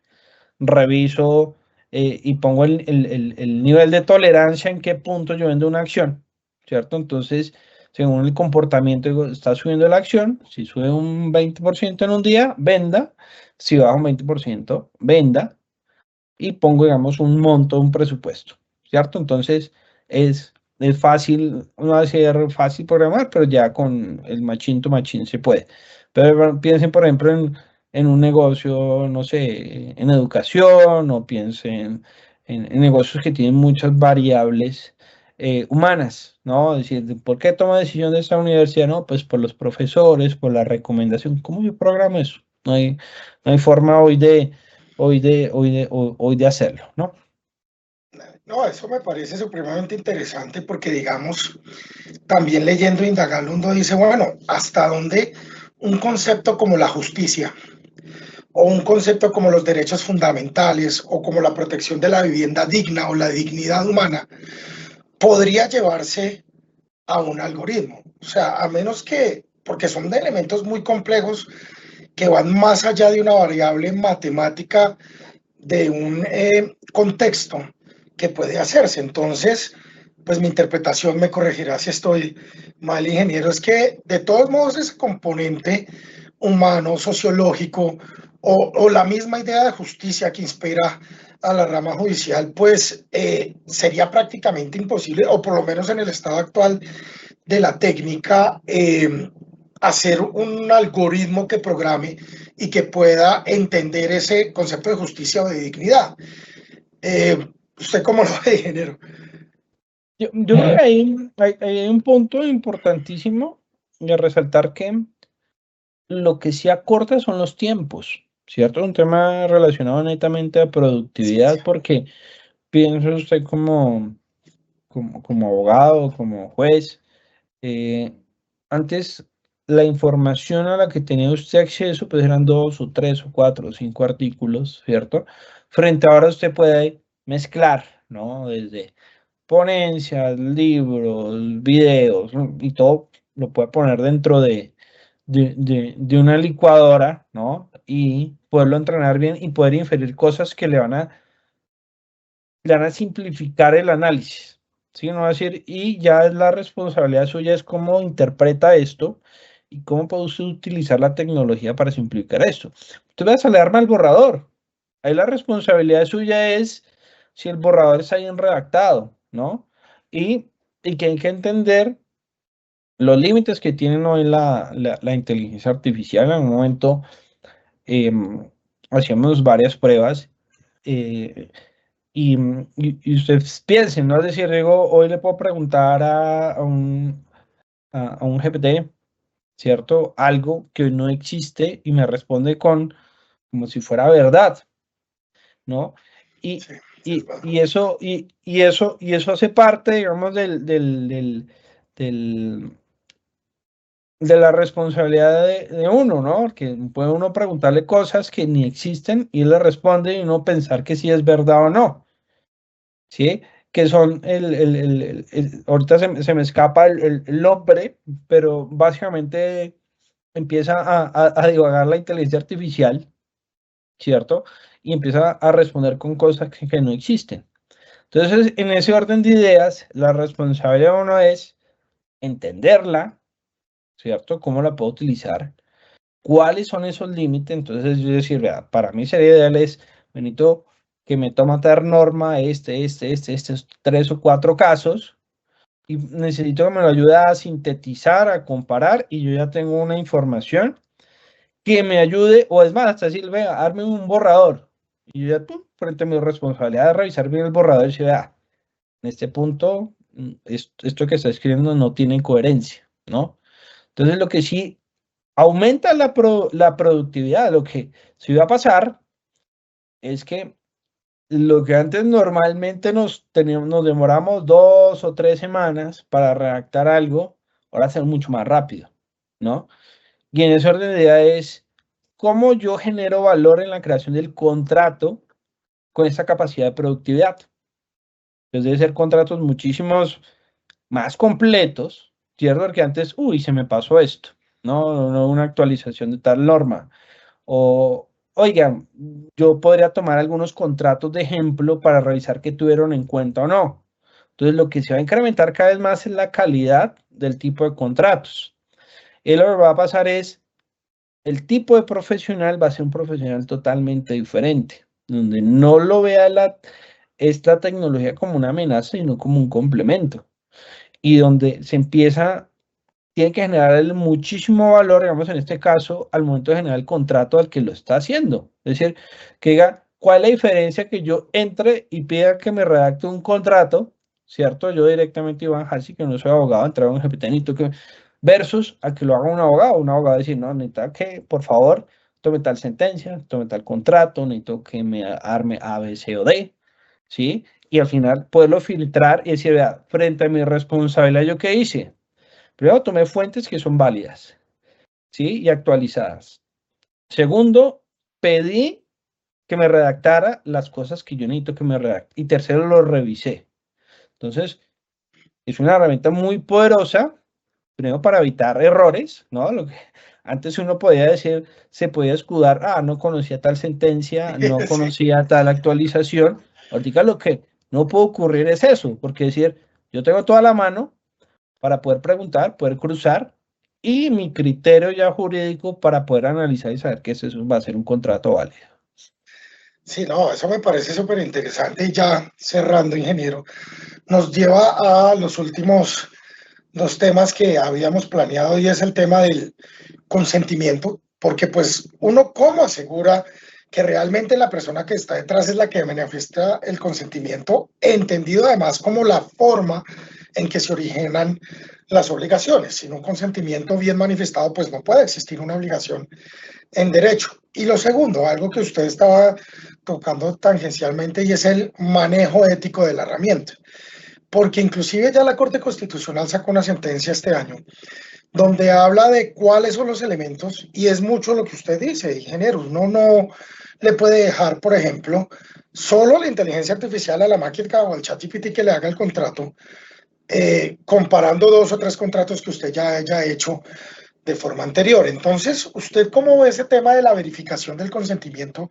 reviso y pongo el nivel de tolerancia en qué punto yo vendo una acción, ¿cierto? Entonces, según el comportamiento, digo, está subiendo la acción, si sube un 20% en un día, venda, si baja un 20%, venda, y pongo, digamos, un monto, un presupuesto, ¿cierto? Entonces, es fácil, no va a ser fácil programar, pero ya con el machine to machine se puede. Pero bueno, piensen, por ejemplo, en un negocio, no sé, en educación, o piensen en negocios que tienen muchas variables humanas, ¿no? Es decir, ¿por qué toma decisión de esta universidad? No, pues por los profesores, por la recomendación. ¿Cómo yo programo eso? No hay forma hoy de hacerlo, ¿no? No, eso me parece supremamente interesante porque, digamos, también leyendo e indagando, uno dice, bueno, ¿hasta dónde un concepto como la justicia o un concepto como los derechos fundamentales o como la protección de la vivienda digna o la dignidad humana podría llevarse a un algoritmo? O sea, a menos que, porque son de elementos muy complejos que van más allá de una variable matemática de un contexto que puede hacerse. Entonces, pues mi interpretación, me corregirá si estoy mal, ingeniero, es que de todos modos ese componente humano, sociológico o la misma idea de justicia que inspira a la rama judicial, pues sería prácticamente imposible, o por lo menos en el estado actual de la técnica, hacer un algoritmo que programe y que pueda entender ese concepto de justicia o de dignidad. ¿Usted cómo lo ve, ingeniero? Yo creo que hay un punto importantísimo de resaltar que lo que sí acorta son los tiempos, ¿cierto? Un tema relacionado netamente a productividad, porque piensa usted como abogado, como juez, eh, antes la información a la que tenía usted acceso, pues eran 2 o 3 o 4 o 5 artículos, ¿cierto? Frente a ahora usted puede mezclar, ¿no? Desde ponencias, libros, videos, ¿no? Y todo lo puede poner dentro de una licuadora, ¿no? Y poderlo entrenar bien y poder inferir cosas que le van a simplificar el análisis, ¿sí? No va a decir, y ya es la responsabilidad suya, es cómo interpreta esto y cómo puede usted utilizar la tecnología para simplificar esto. Usted va a salir al borrador. Ahí la responsabilidad suya es si el borrador está bien redactado, ¿no? Y y que hay que entender los límites que tienen hoy la inteligencia artificial. En un momento hacíamos varias pruebas y ustedes piensen, ¿no? Es decir, digo, hoy le puedo preguntar a un GPT, ¿cierto? Algo que no existe y me responde como si fuera verdad, ¿no? Y, Sí, y eso hace parte, digamos, de la responsabilidad de uno, ¿no? Que puede uno preguntarle cosas que ni existen y él le responde y uno pensar que sí es verdad o no, ¿sí? Que son ahorita se me escapa el nombre, pero básicamente empieza a divagar la inteligencia artificial, ¿cierto? Y empieza a responder con cosas que no existen. Entonces, en ese orden de ideas, la responsabilidad de uno es entenderla, ¿cierto? ¿Cómo la puedo utilizar? ¿Cuáles son esos límites? Entonces, yo decir, vea, para mí sería ideal es, Benito, que me toma dar norma estos 3 o 4 casos y necesito que me lo ayude a sintetizar, a comparar y yo ya tengo una información que me ayude, o es más, hasta decir, vea, arme un borrador. Y yo ya, pum, frente a mi responsabilidad de revisar bien el borrador y decir, vea, en este punto, esto que está escribiendo no tiene coherencia, ¿no? Entonces, lo que sí aumenta la productividad, lo que sí va a pasar es que lo que antes normalmente nos demoramos 2 o 3 semanas para redactar algo, ahora ser mucho más rápido, ¿no? Y en ese orden de idea es cómo yo genero valor en la creación del contrato con esa capacidad de productividad. Entonces debe ser contratos muchísimos más completos, ¿cierto? Porque antes, uy, se me pasó esto, no una actualización de tal norma. O, oigan, yo podría tomar algunos contratos de ejemplo para revisar que tuvieron en cuenta o no. Entonces, lo que se va a incrementar cada vez más es la calidad del tipo de contratos. Y lo que va a pasar es, el tipo de profesional va a ser un profesional totalmente diferente, donde no lo vea esta tecnología como una amenaza, sino como un complemento. Y donde tiene que generar muchísimo valor, digamos, en este caso, al momento de generar el contrato al que lo está haciendo. Es decir, que diga, ¿cuál es la diferencia que yo entre y pida que me redacte un contrato, ¿cierto? Yo directamente, Iván Hassi, que no soy abogado, entrar a un GPT, versus a que lo haga un abogado decir, no, necesita que, por favor, tome tal sentencia, tome tal contrato, necesito que me arme A, B, C o D, ¿sí? Y al final poderlo filtrar y decir, vea, frente a mi responsabilidad, ¿yo qué hice? Primero, tomé fuentes que son válidas, ¿sí? Y actualizadas. Segundo, pedí que me redactara las cosas que yo necesito que me redacte. Y tercero, lo revisé. Entonces, es una herramienta muy poderosa, primero para evitar errores, ¿no? Lo que antes uno podía decir, se podía escudar, no conocía tal sentencia, no sí. conocía tal actualización. Ahorita lo que no puede ocurrir es eso, porque decir, yo tengo toda la mano, para poder preguntar, poder cruzar y mi criterio ya jurídico para poder analizar y saber que eso va a ser un contrato válido. Sí, no, eso me parece súper interesante. Y ya cerrando, ingeniero, nos lleva a los últimos 2 temas que habíamos planeado y es el tema del consentimiento, porque pues uno cómo asegura que realmente la persona que está detrás es la que manifiesta el consentimiento, entendido además como la forma en que se originan las obligaciones. Sin un consentimiento bien manifestado, pues no puede existir una obligación en derecho. Y lo segundo, algo que usted estaba tocando tangencialmente, y es el manejo ético de la herramienta. Porque inclusive ya la Corte Constitucional sacó una sentencia este año donde habla de cuáles son los elementos, y es mucho lo que usted dice, ingeniero. Uno no le puede dejar, por ejemplo, solo la inteligencia artificial a la máquina o al ChatGPT que le haga el contrato, comparando 2 o 3 contratos que usted ya haya hecho de forma anterior. Entonces, ¿usted cómo ve ese tema de la verificación del consentimiento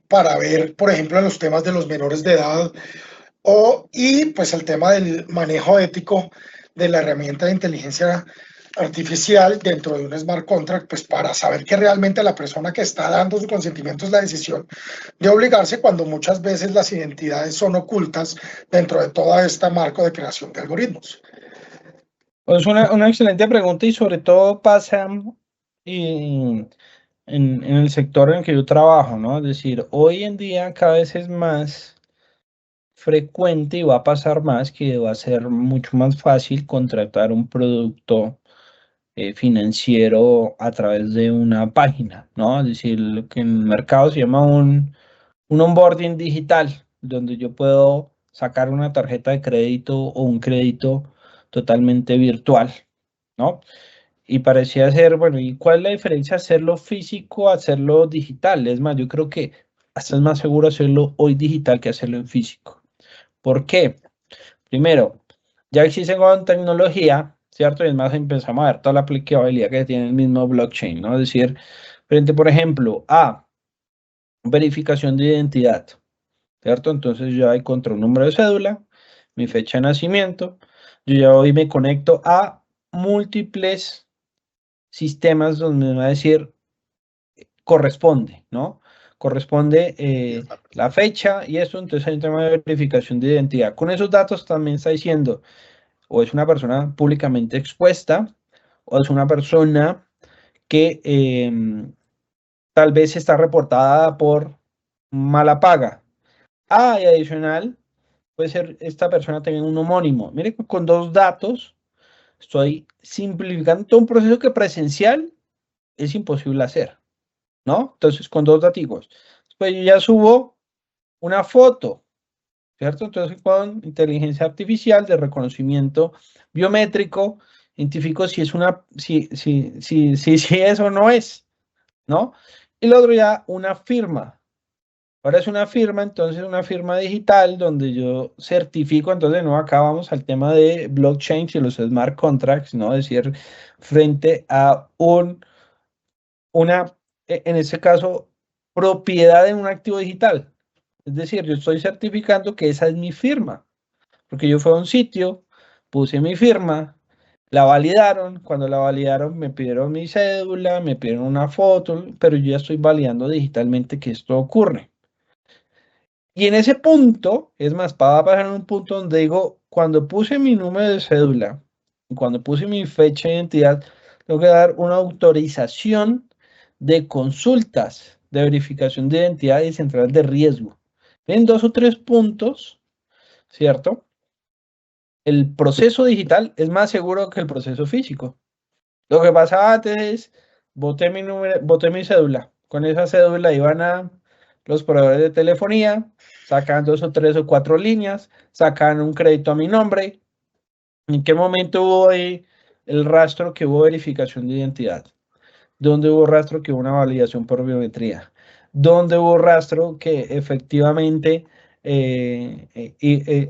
para ver, por ejemplo, en los temas de los menores de edad y pues el tema del manejo ético de la herramienta de inteligencia artificial dentro de un smart contract, pues para saber que realmente la persona que está dando su consentimiento es la decisión de obligarse, cuando muchas veces las identidades son ocultas dentro de todo este marco de creación de algoritmos. Pues una excelente pregunta, y sobre todo pasa en el sector en el que yo trabajo, ¿no? Es decir, hoy en día cada vez es más frecuente, y va a pasar más, que va a ser mucho más fácil contratar un producto financiero a través de una página, ¿no? Es decir, lo que en el mercado se llama un onboarding digital, donde yo puedo sacar una tarjeta de crédito o un crédito totalmente virtual, ¿no? Y parecía ser, bueno, ¿y cuál es la diferencia hacerlo físico a hacerlo digital? Es más, yo creo que hasta es más seguro hacerlo hoy digital que hacerlo en físico. ¿Por qué? Primero, ya existe con tecnología, ¿cierto? Y es más, empezamos a ver toda la aplicabilidad que tiene el mismo blockchain, ¿no? Es decir, frente, por ejemplo, a verificación de identidad, ¿cierto? Entonces yo ahí encontré un número de cédula, mi fecha de nacimiento, yo ya hoy me conecto a múltiples sistemas donde me va a decir corresponde, ¿no? Corresponde la fecha y eso, entonces hay un tema de verificación de identidad. Con esos datos también está diciendo, o es una persona públicamente expuesta, o es una persona que tal vez está reportada por mala paga. Y adicional, puede ser esta persona tenga un homónimo. Mire, con 2 datos estoy simplificando todo un proceso que presencial es imposible hacer, ¿no? Entonces, con 2 datos. Después yo ya subo una foto, ¿cierto? Entonces, con inteligencia artificial de reconocimiento biométrico, identifico si es si es o no es, ¿no? Y lo otro ya, una firma. Ahora es una firma, entonces una firma digital donde yo certifico. Entonces, no, acá vamos al tema de blockchain y los smart contracts, ¿no? Es decir, frente a en este caso, propiedad de un activo digital. Es decir, yo estoy certificando que esa es mi firma, porque yo fui a un sitio, puse mi firma, la validaron. Cuando la validaron, me pidieron mi cédula, me pidieron una foto, pero yo ya estoy validando digitalmente que esto ocurre. Y en ese punto, es más, va a pasar en un punto donde digo, cuando puse mi número de cédula y cuando puse mi fecha de identidad, tengo que dar una autorización de consultas de verificación de identidad y central de riesgo. En 2 o 3 puntos, ¿cierto? El proceso digital es más seguro que el proceso físico. Lo que pasaba antes es, boté mi cédula. Con esa cédula iban a los proveedores de telefonía, sacan 2 o 3 o 4 líneas, sacan un crédito a mi nombre. ¿En qué momento hubo ahí el rastro que hubo verificación de identidad? ¿Dónde hubo rastro que hubo una validación por biometría? ¿Dónde hubo rastro que efectivamente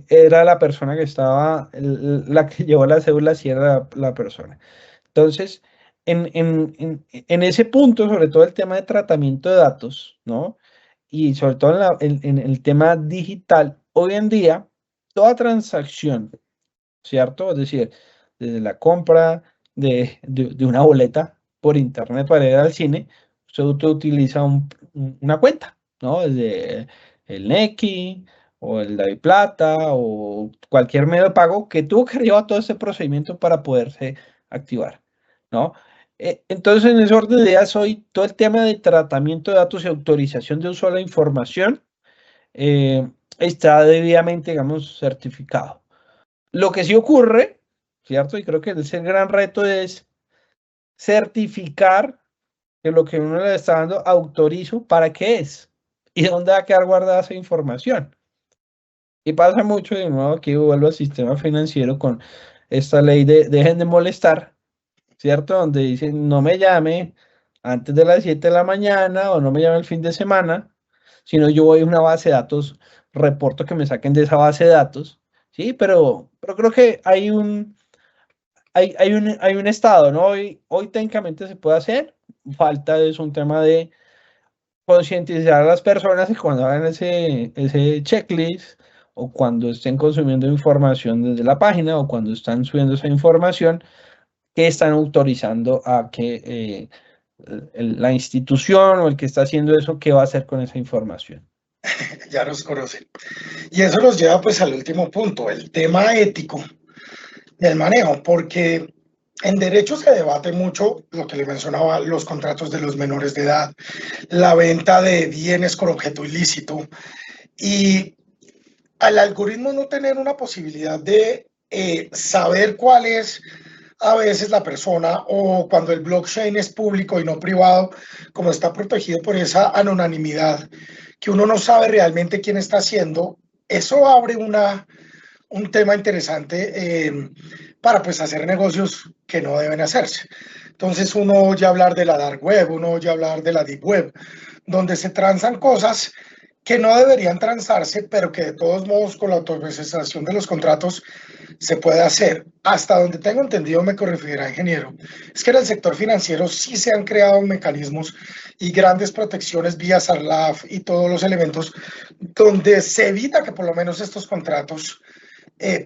era la persona que estaba, la que llevó la cédula, si era la persona? Entonces, en ese punto, sobre todo el tema de tratamiento de datos, ¿no? Y sobre todo en el tema digital, hoy en día, toda transacción, ¿cierto? Es decir, desde la compra de una boleta por internet para ir al cine, usted utiliza una cuenta, ¿no? Desde el Nequi o el DaviPlata o cualquier medio de pago que tuvo que llevar todo ese procedimiento para poderse activar, ¿no? Entonces, en ese orden de ideas, hoy todo el tema de tratamiento de datos y autorización de uso de la información está debidamente, digamos, certificado. Lo que sí ocurre, ¿cierto? Y creo que ese gran reto es certificar que lo que uno le está dando autorizo para qué es y dónde va a quedar guardada esa información. Y pasa mucho, de nuevo, aquí vuelvo al sistema financiero con esta ley de dejen de molestar, ¿cierto? Donde dicen no me llame antes de las 7 de la mañana o no me llame el fin de semana, sino yo voy a una base de datos, reporto que me saquen de esa base de datos, ¿sí? Pero creo que hay un estado, ¿no? Hoy técnicamente se puede hacer, falta es un tema de concientizar a las personas que cuando hagan ese checklist o cuando estén consumiendo información desde la página o cuando están subiendo esa información, que están autorizando a que la institución o el que está haciendo eso, ¿qué va a hacer con esa información? Ya nos conocen. Y eso nos lleva pues al último punto, el tema ético del manejo, porque en derecho se debate mucho lo que le mencionaba, los contratos de los menores de edad, la venta de bienes con objeto ilícito y al algoritmo no tener una posibilidad de saber cuál es a veces la persona o cuando el blockchain es público y no privado, como está protegido por esa anonimidad, que uno no sabe realmente quién está haciendo, eso abre un tema interesante para pues hacer negocios que no deben hacerse. Entonces uno oye hablar de la dark web, uno oye hablar de la deep web, donde se transan cosas que no deberían transarse, pero que de todos modos con la automatización de los contratos se puede hacer. Hasta donde tengo entendido, me corregirá ingeniero, es que en el sector financiero sí se han creado mecanismos y grandes protecciones vía SARLAF y todos los elementos donde se evita que por lo menos estos contratos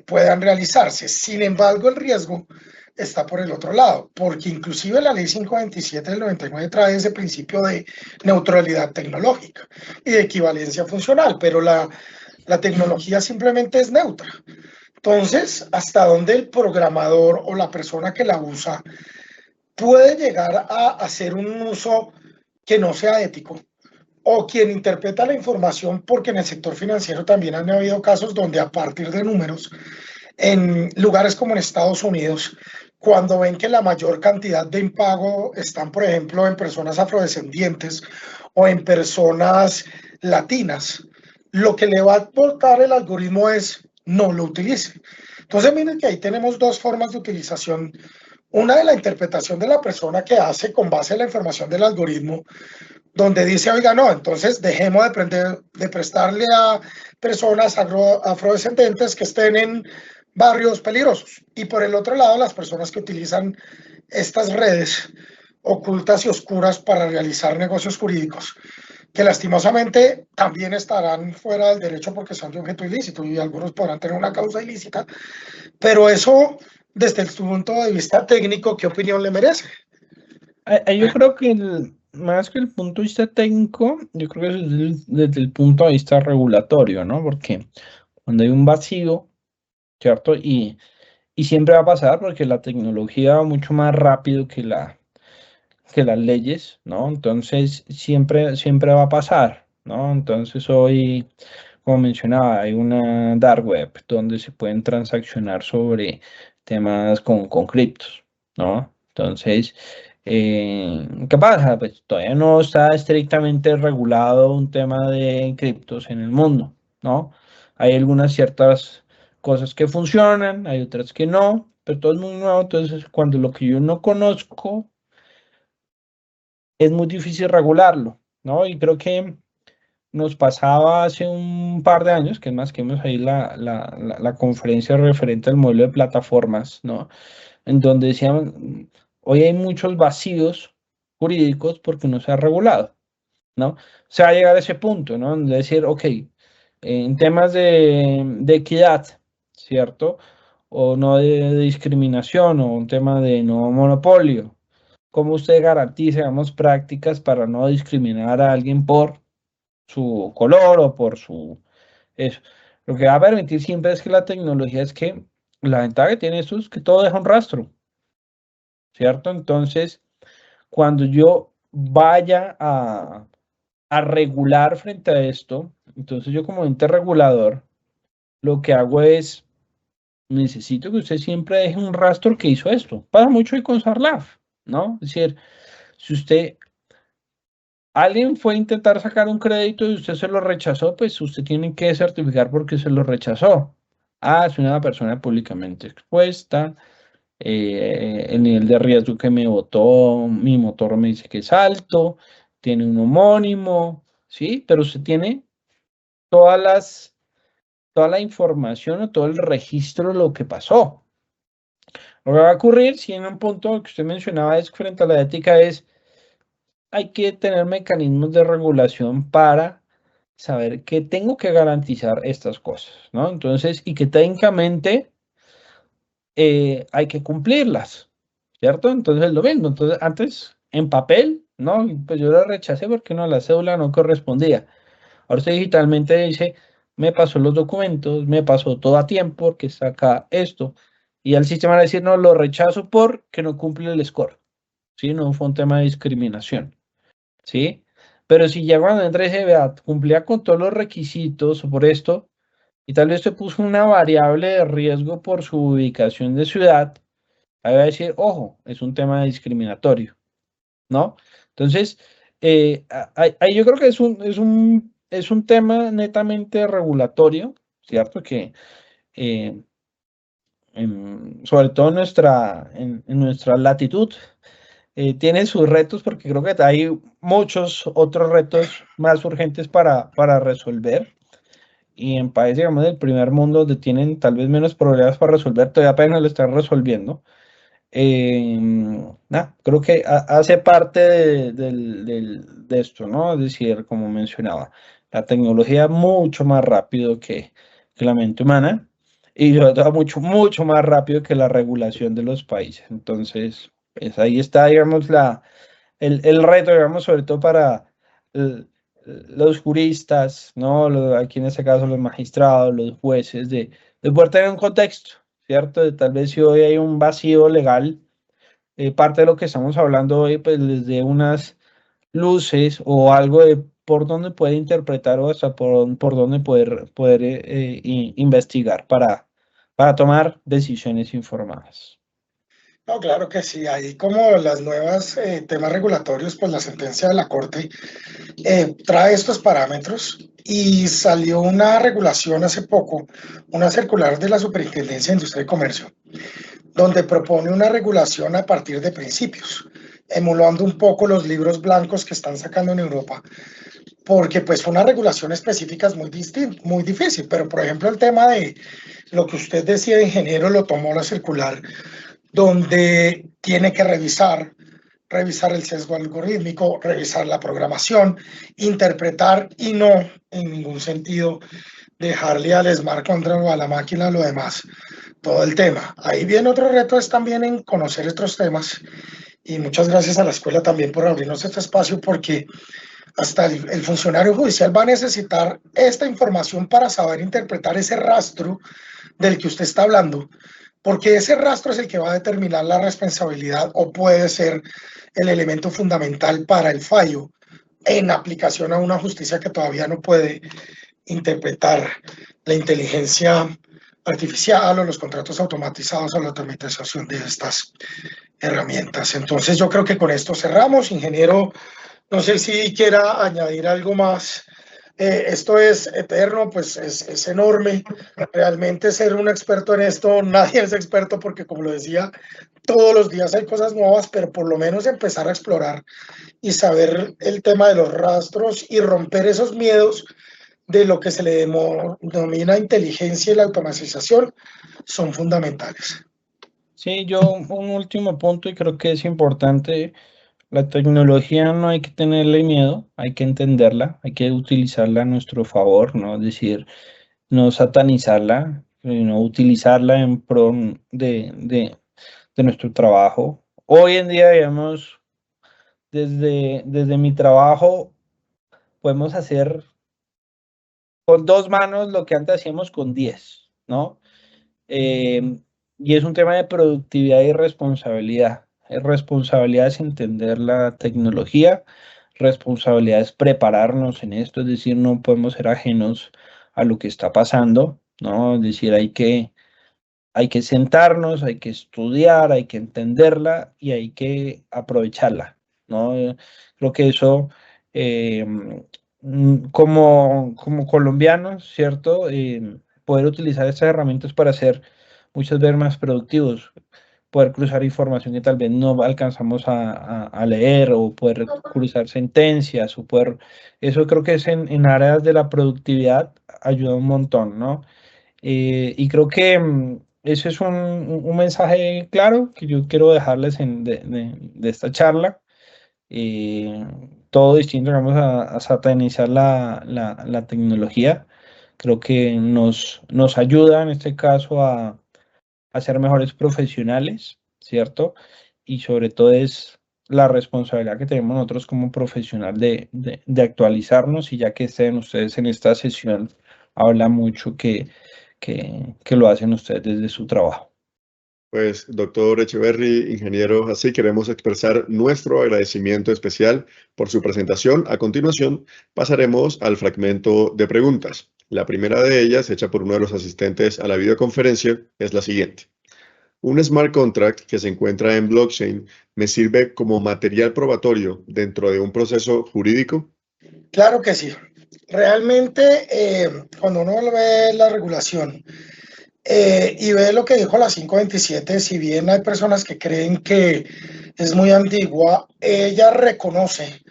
puedan realizarse. Sin embargo, el riesgo está por el otro lado, porque inclusive la ley 527 del 99 trae ese principio de neutralidad tecnológica y de equivalencia funcional, pero la tecnología simplemente es neutra. Entonces, ¿hasta dónde el programador o la persona que la usa puede llegar a hacer un uso que no sea ético? O quien interpreta la información, porque en el sector financiero también han habido casos donde a partir de números, en lugares como en Estados Unidos, cuando ven que la mayor cantidad de impago están, por ejemplo, en personas afrodescendientes o en personas latinas, lo que le va a aportar el algoritmo es no lo utilice. Entonces, miren que ahí tenemos dos formas de utilización. Una de la interpretación de la persona que hace con base en la información del algoritmo, donde dice, oiga, no, entonces dejemos de prestarle a personas afrodescendentes que estén en barrios peligrosos. Y por el otro lado, las personas que utilizan estas redes ocultas y oscuras para realizar negocios jurídicos, que lastimosamente también estarán fuera del derecho porque son de objeto ilícito y algunos podrán tener una causa ilícita, pero eso, desde el punto de vista técnico, ¿qué opinión le merece? Yo creo que más que el punto de vista técnico, yo creo que es desde el punto de vista regulatorio, ¿no? Porque cuando hay un vacío, ¿cierto? Y siempre va a pasar porque la tecnología va mucho más rápido que las leyes, ¿no? Entonces siempre va a pasar, ¿no? Entonces hoy, como mencionaba, hay una dark web donde se pueden transaccionar sobre temas con criptos, ¿no? Entonces, ¿qué pasa? Pues todavía no está estrictamente regulado un tema de criptos en el mundo, ¿no? Hay algunas ciertas cosas que funcionan, hay otras que no, pero todo es muy nuevo, entonces cuando lo que yo no conozco es muy difícil regularlo, ¿no? Y creo que nos pasaba hace un par de años, que es más que vimos ahí la conferencia referente al modelo de plataformas, ¿no? En donde decían, hoy hay muchos vacíos jurídicos porque no se ha regulado, ¿no? Se va a llegar a ese punto, ¿no? De decir, ok, en temas de equidad, ¿cierto? O no de discriminación, o un tema de no monopolio. ¿Cómo usted garantiza, digamos, prácticas para no discriminar a alguien por su color o por su... Eso. Lo que va a permitir siempre es que la tecnología es que la ventaja que tiene esto es que todo deja un rastro, ¿cierto? Entonces, cuando yo vaya a regular frente a esto, entonces yo como ente regulador, lo que hago es, necesito que usted siempre deje un rastro que hizo esto. Pasa mucho y con SARLAF, ¿no? Es decir, si usted alguien fue a intentar sacar un crédito y usted se lo rechazó, pues usted tiene que certificar por qué se lo rechazó. Ah, es una persona públicamente expuesta, el nivel de riesgo que me botó, mi motor me dice que es alto, tiene un homónimo, ¿sí? Pero usted tiene toda la información o todo el registro de lo que pasó. Lo que va a ocurrir, si en un punto que usted mencionaba es frente a la ética, es hay que tener mecanismos de regulación para saber que tengo que garantizar estas cosas, ¿no? Entonces, y que técnicamente hay que cumplirlas, ¿cierto? Entonces lo mismo, entonces antes en papel, ¿no? Pues yo lo rechacé porque no, la cédula no correspondía. Ahora usted digitalmente dice, me pasó los documentos, me pasó todo a tiempo, porque está acá esto. Y el sistema va a decir, no, lo rechazo porque no cumple el score. ¿Sí? No fue un tema de discriminación. ¿Sí? Pero si ya cuando entra ese, vea, cumplía con todos los requisitos por esto, y tal vez usted puso una variable de riesgo por su ubicación de ciudad, ahí va a decir, ojo, es un tema discriminatorio, ¿no? Entonces, ahí yo creo que es un tema netamente regulatorio, ¿cierto? Que sobre todo en nuestra latitud tiene sus retos porque creo que hay muchos otros retos más urgentes para resolver. Y en países, digamos, del primer mundo donde tienen tal vez menos problemas para resolver, todavía apenas lo están resolviendo. Creo que hace parte de esto, ¿no? Es decir, como mencionaba, la tecnología mucho más rápido que la mente humana y sobre todo mucho, mucho más rápido que la regulación de los países. Entonces, pues ahí está, digamos, el reto, digamos, sobre todo para eh, los juristas, ¿no? Aquí en este caso los magistrados, los jueces, de poder tener un contexto, ¿cierto? De tal vez si hoy hay un vacío legal, parte de lo que estamos hablando hoy, pues les dé unas luces o algo de por dónde puede interpretar o hasta por dónde poder investigar para tomar decisiones informadas. No, claro que sí. Ahí como las nuevas temas regulatorios, pues la sentencia de la Corte trae estos parámetros y salió una regulación hace poco, una circular de la Superintendencia de Industria y Comercio, donde propone una regulación a partir de principios, emulando un poco los libros blancos que están sacando en Europa, porque pues una regulación específica es muy difícil, pero por ejemplo el tema de lo que usted decía, ingeniero, lo tomó la circular, donde tiene que revisar el sesgo algorítmico, revisar la programación, interpretar y no en ningún sentido dejarle al smart contract o a la máquina lo demás, todo el tema. Ahí viene otro reto, es también en conocer estos temas y muchas gracias a la escuela también por abrirnos este espacio porque hasta el funcionario judicial va a necesitar esta información para saber interpretar ese rastro del que usted está hablando, porque ese rastro es el que va a determinar la responsabilidad o puede ser el elemento fundamental para el fallo en aplicación a una justicia que todavía no puede interpretar la inteligencia artificial o los contratos automatizados o la automatización de estas herramientas. Entonces yo creo que con esto cerramos. Ingeniero, no sé si quiera añadir algo más. Esto es eterno, pues es enorme. Realmente ser un experto en esto, nadie es experto porque, como lo decía, todos los días hay cosas nuevas, pero por lo menos empezar a explorar y saber el tema de los rastros y romper esos miedos de lo que se le denomina inteligencia y la automatización son fundamentales. Sí, yo un último punto y creo que es importante. La tecnología no hay que tenerle miedo, hay que entenderla, hay que utilizarla a nuestro favor, ¿no? Es decir, no satanizarla, sino utilizarla en pro de nuestro trabajo. Hoy en día, digamos, desde mi trabajo, podemos hacer con 2 manos lo que antes hacíamos con 10, ¿no? Y es un tema de productividad y responsabilidad. Responsabilidad es entender la tecnología, responsabilidad es prepararnos en esto, es decir, no podemos ser ajenos a lo que está pasando, ¿no? Es decir, hay que sentarnos, hay que estudiar, hay que entenderla y hay que aprovecharla, ¿no? Creo que eso, eh, como colombianos, ¿cierto? Poder utilizar estas herramientas para ser muchas veces más productivos, poder cruzar información que tal vez no alcanzamos a leer o poder cruzar sentencias o poder, eso creo que es en áreas de la productividad ayuda un montón, ¿no? Y creo que ese es un mensaje claro que yo quiero dejarles de esta charla. Eh, Todo distinto, vamos a satanizar la tecnología. Creo que nos ayuda en este caso a ser mejores profesionales, ¿cierto? y sobre todo es la responsabilidad que tenemos nosotros como profesional de actualizarnos, y ya que estén ustedes en esta sesión, habla mucho que lo hacen ustedes desde su trabajo. Pues, doctor Echeverry, ingeniero, así queremos expresar nuestro agradecimiento especial por su presentación. A continuación, pasaremos al fragmento de preguntas. La primera de ellas, hecha por uno de los asistentes a la videoconferencia, es la siguiente. ¿Un smart contract que se encuentra en blockchain me sirve como material probatorio dentro de un proceso jurídico? Claro que sí. Realmente, cuando uno ve la regulación y ve lo que dijo la 527, si bien hay personas que creen que es muy antigua, ella reconoce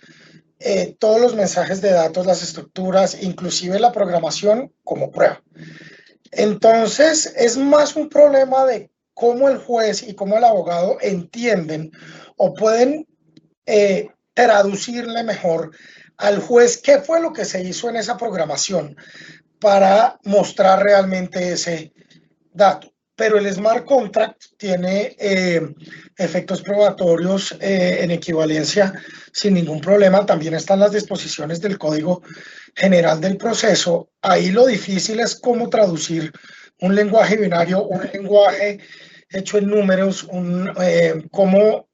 todos los mensajes de datos, las estructuras, inclusive la programación como prueba. Entonces, es más un problema de cómo el juez y cómo el abogado entienden o pueden traducirle mejor al juez qué fue lo que se hizo en esa programación para mostrar realmente ese dato. Pero el smart contract tiene efectos probatorios en equivalencia sin ningún problema. También están las disposiciones del Código General del Proceso. Ahí lo difícil es cómo traducir un lenguaje binario, un lenguaje hecho en números, cómo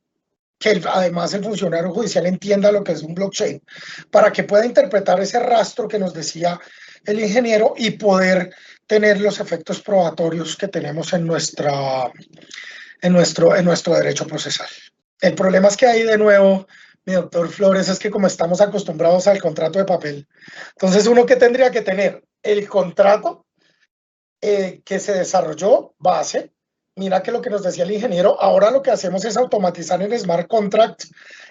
que además el funcionario judicial entienda lo que es un blockchain, para que pueda interpretar ese rastro que nos decía el ingeniero y poder tener los efectos probatorios que tenemos en nuestro derecho procesal. El problema es que ahí de nuevo, mi doctor Flores, es que como estamos acostumbrados al contrato de papel, entonces uno que tendría que tener el contrato que se desarrolló base. Mira que lo que nos decía el ingeniero, ahora lo que hacemos es automatizar en smart contract,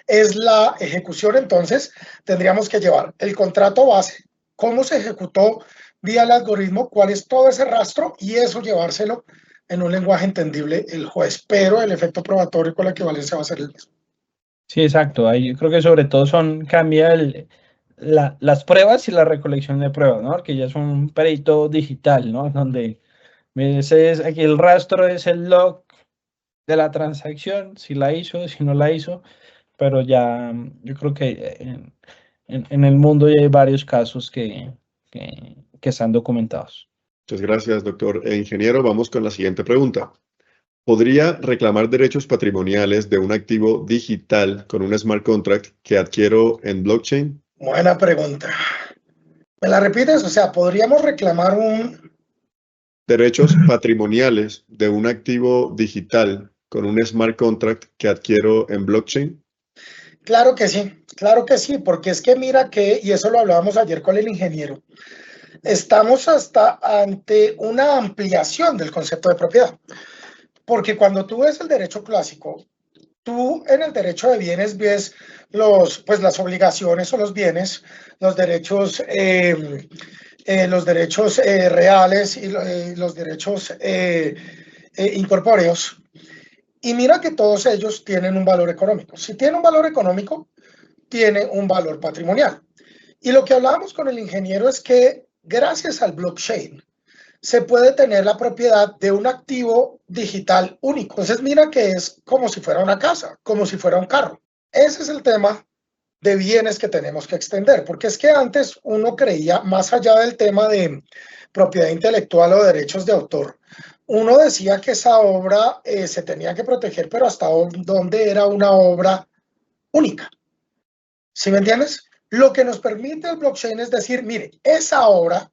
es la ejecución. Entonces tendríamos que llevar el contrato base, cómo se ejecutó vía el algoritmo, cuál es todo ese rastro, y eso llevárselo en un lenguaje entendible el juez, pero el efecto probatorio con la equivalencia va a ser el mismo. Sí, exacto. Ahí yo creo que sobre todo cambia las pruebas y la recolección de pruebas, ¿no? Porque ya es un perito digital, ¿no? Donde aquí el rastro es el log de la transacción, si la hizo, si no la hizo, pero ya yo creo que en el mundo ya hay varios casos que están documentados. Muchas gracias, doctor ingeniero. Vamos con la siguiente pregunta. ¿Podría reclamar derechos patrimoniales de un activo digital con un smart contract que adquiero en blockchain? Buena pregunta. ¿Me la repites? O sea, ¿podríamos reclamar Derechos patrimoniales de un activo digital con un smart contract que adquiero en blockchain? Claro que sí, porque es que mira que, y eso lo hablábamos ayer con el ingeniero, estamos hasta ante una ampliación del concepto de propiedad, porque cuando tú ves el derecho clásico, tú en el derecho de bienes ves las obligaciones o los bienes, los derechos reales y los derechos incorpóreos. Y mira que todos ellos tienen un valor económico. Si tiene un valor económico, tiene un valor patrimonial. Y lo que hablábamos con el ingeniero es que gracias al blockchain se puede tener la propiedad de un activo digital único. Entonces mira que es como si fuera una casa, como si fuera un carro. Ese es el tema de bienes que tenemos que extender, porque es que antes uno creía, más allá del tema de propiedad intelectual o derechos de autor, uno decía que esa obra se tenía que proteger, pero hasta dónde era una obra única. ¿Sí me entiendes? Lo que nos permite el blockchain es decir, mire, esa obra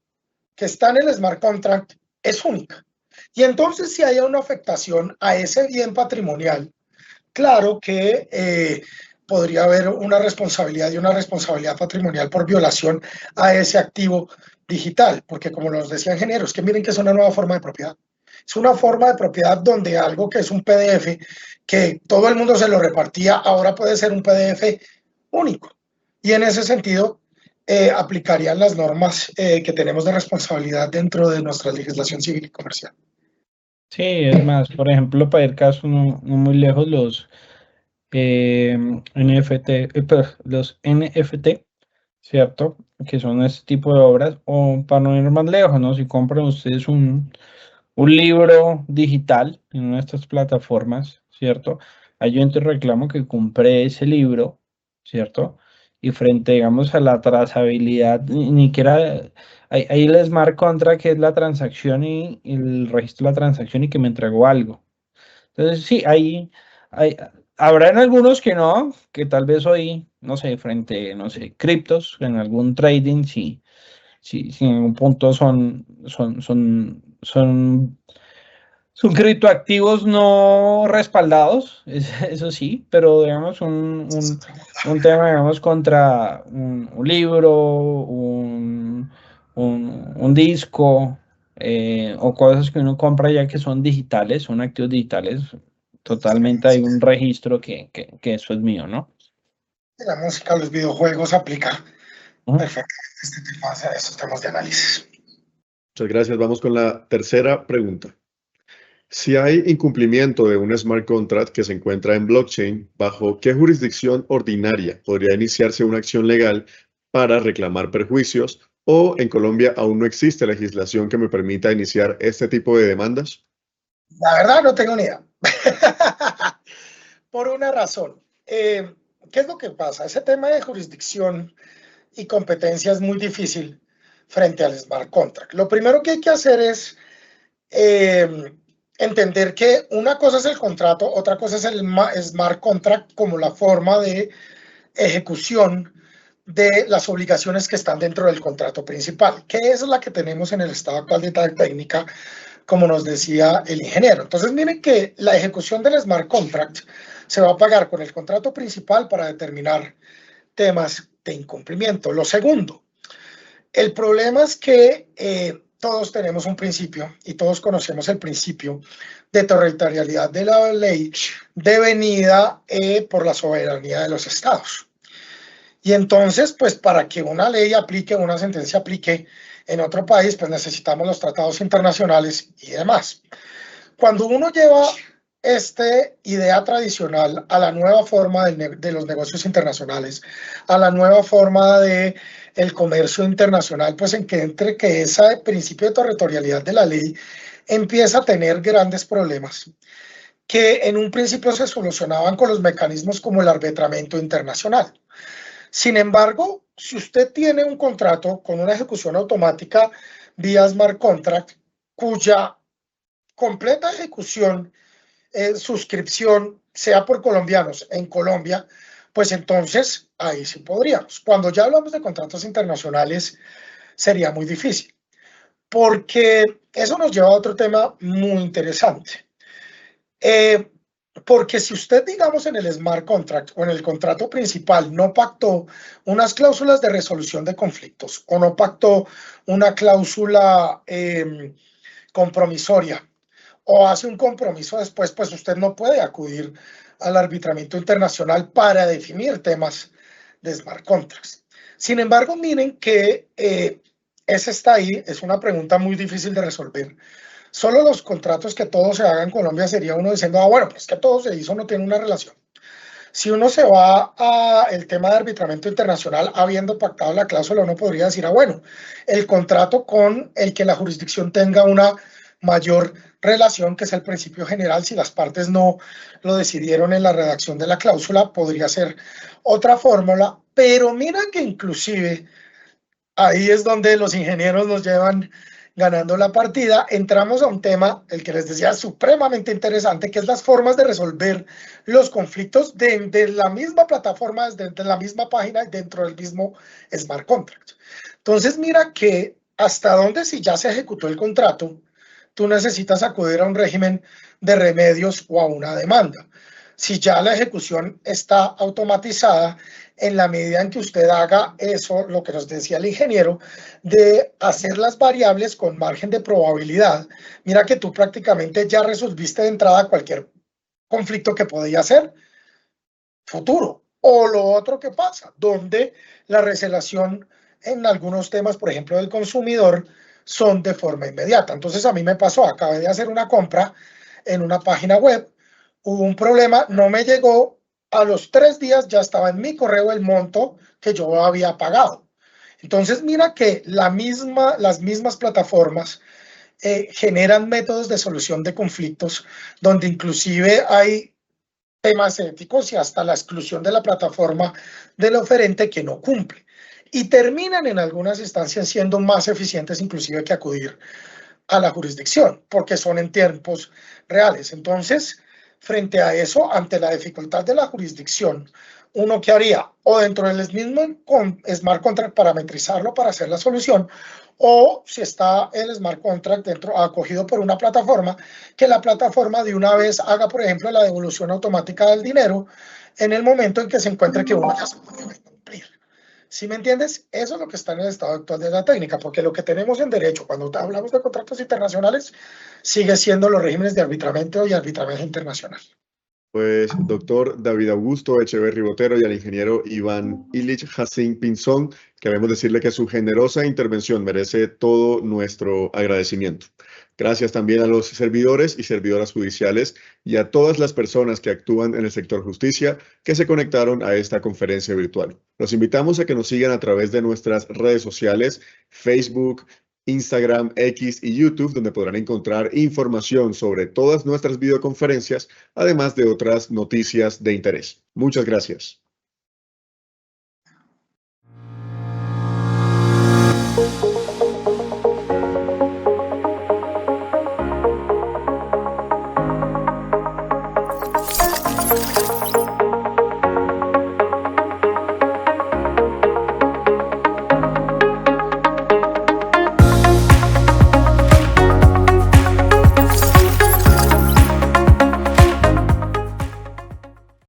que está en el smart contract es única. Y entonces si hay una afectación a ese bien patrimonial, claro que podría haber una responsabilidad y una responsabilidad patrimonial por violación a ese activo digital, porque como nos decía ingeniero, es que miren que es una nueva forma de propiedad. Es una forma de propiedad donde algo que es un PDF, que todo el mundo se lo repartía, ahora puede ser un PDF único. Y en ese sentido, aplicarían las normas que tenemos de responsabilidad dentro de nuestra legislación civil y comercial. Sí, es más, por ejemplo, para ir caso no muy lejos, los NFT, ¿cierto? Que son este tipo de obras, o para no ir más lejos, ¿no? Si compran ustedes un libro digital en una de estas plataformas, ¿cierto? yo entro y reclamo que compré ese libro, ¿cierto? Y frente, digamos, a la trazabilidad, ni siquiera, ahí el smart contract que es la transacción y el registro de la transacción y que me entregó algo. Entonces, sí, hay, habrán algunos que no, que tal vez hoy, no sé, frente, no sé, criptos, en algún trading, sí, sí, sí, en un punto son criptoactivos no respaldados, eso sí, pero digamos un tema, digamos, contra un libro, un disco, o cosas que uno compra ya que son digitales, son activos digitales, totalmente hay un registro que eso es mío, ¿no? La música, los videojuegos aplica Ujú. perfectamente a estos temas de análisis. Muchas gracias. Vamos con la tercera pregunta. Si hay incumplimiento de un smart contract que se encuentra en blockchain, ¿bajo qué jurisdicción ordinaria podría iniciarse una acción legal para reclamar perjuicios? ¿O en Colombia aún no existe legislación que me permita iniciar este tipo de demandas? La verdad no tengo ni idea. Por una razón. ¿Qué es lo que pasa? Ese tema de jurisdicción y competencia es muy difícil frente al smart contract. Lo primero que hay que hacer es entender que una cosa es el contrato, otra cosa es el smart contract como la forma de ejecución de las obligaciones que están dentro del contrato principal, que es la que tenemos en el estado actual de técnica, como nos decía el ingeniero. Entonces, miren que la ejecución del smart contract se va a pagar con el contrato principal para determinar temas de incumplimiento. Lo segundo, el problema es que todos tenemos un principio y todos conocemos el principio de territorialidad de la ley devenida por la soberanía de los estados. Y entonces, pues para que una ley aplique, una sentencia aplique en otro país, pues necesitamos los tratados internacionales y demás. Cuando uno lleva esta idea tradicional a la nueva forma de los negocios internacionales, a la nueva forma de el comercio internacional, pues en que entre que ese principio de territorialidad de la ley empieza a tener grandes problemas que en un principio se solucionaban con los mecanismos como el arbitramiento internacional. Sin embargo, si usted tiene un contrato con una ejecución automática vía smart contract, cuya completa ejecución, suscripción, sea por colombianos en Colombia, pues entonces ahí sí podríamos. Cuando ya hablamos de contratos internacionales, sería muy difícil, porque eso nos lleva a otro tema muy interesante. Porque si usted, digamos, en el smart contract o en el contrato principal no pactó unas cláusulas de resolución de conflictos o no pactó una cláusula compromisoria o hace un compromiso después, pues usted no puede acudir al arbitramiento internacional para definir temas de smart contracts. Sin embargo, miren que ese está ahí, es una pregunta muy difícil de resolver. Solo los contratos que todo se haga en Colombia sería uno diciendo, ah, bueno, pues que todo se hizo, no tiene una relación. Si uno se va al tema de arbitramiento internacional, habiendo pactado la cláusula, uno podría decir, ah, bueno, el contrato con el que la jurisdicción tenga una mayor relación, que es el principio general, si las partes no lo decidieron en la redacción de la cláusula, podría ser otra fórmula, pero mira que inclusive ahí es donde los ingenieros nos llevan ganando la partida. Entramos a un tema, el que les decía, supremamente interesante, que es las formas de resolver los conflictos de la misma plataforma, de la misma página, dentro del mismo smart contract. Entonces, mira que hasta dónde, si ya se ejecutó el contrato, tú necesitas acudir a un régimen de remedios o a una demanda. Si ya la ejecución está automatizada, en la medida en que usted haga eso, lo que nos decía el ingeniero, de hacer las variables con margen de probabilidad, mira que tú prácticamente ya resolviste de entrada cualquier conflicto que podía ser futuro. O lo otro que pasa, donde la recelación en algunos temas, por ejemplo, del consumidor, son de forma inmediata. Entonces a mí me pasó, acabé de hacer una compra en una página web, hubo un problema, no me llegó, a los 3 días ya estaba en mi correo el monto que yo había pagado. Entonces mira que las mismas plataformas generan métodos de solución de conflictos donde inclusive hay temas éticos y hasta la exclusión de la plataforma del oferente que no cumple. Y terminan en algunas instancias siendo más eficientes inclusive que acudir a la jurisdicción, porque son en tiempos reales. Entonces, frente a eso, ante la dificultad de la jurisdicción, uno que haría o dentro del mismo smart contract parametrizarlo para hacer la solución, o si está el smart contract dentro acogido por una plataforma, que la plataforma de una vez haga, por ejemplo, la devolución automática del dinero en el momento en que se encuentre que uno ya se puede cumplir. ¿Sí me entiendes? Eso es lo que está en el estado actual de la técnica, porque lo que tenemos en derecho cuando hablamos de contratos internacionales sigue siendo los regímenes de arbitramiento y arbitraje internacional. Pues, doctor David Augusto Echeverry Botero y al ingeniero Iván Illich Hassin Pinzón, queremos decirle que su generosa intervención merece todo nuestro agradecimiento. Gracias también a los servidores y servidoras judiciales y a todas las personas que actúan en el sector justicia que se conectaron a esta conferencia virtual. Los invitamos a que nos sigan a través de nuestras redes sociales, Facebook, Instagram, X y YouTube, donde podrán encontrar información sobre todas nuestras videoconferencias, además de otras noticias de interés. Muchas gracias.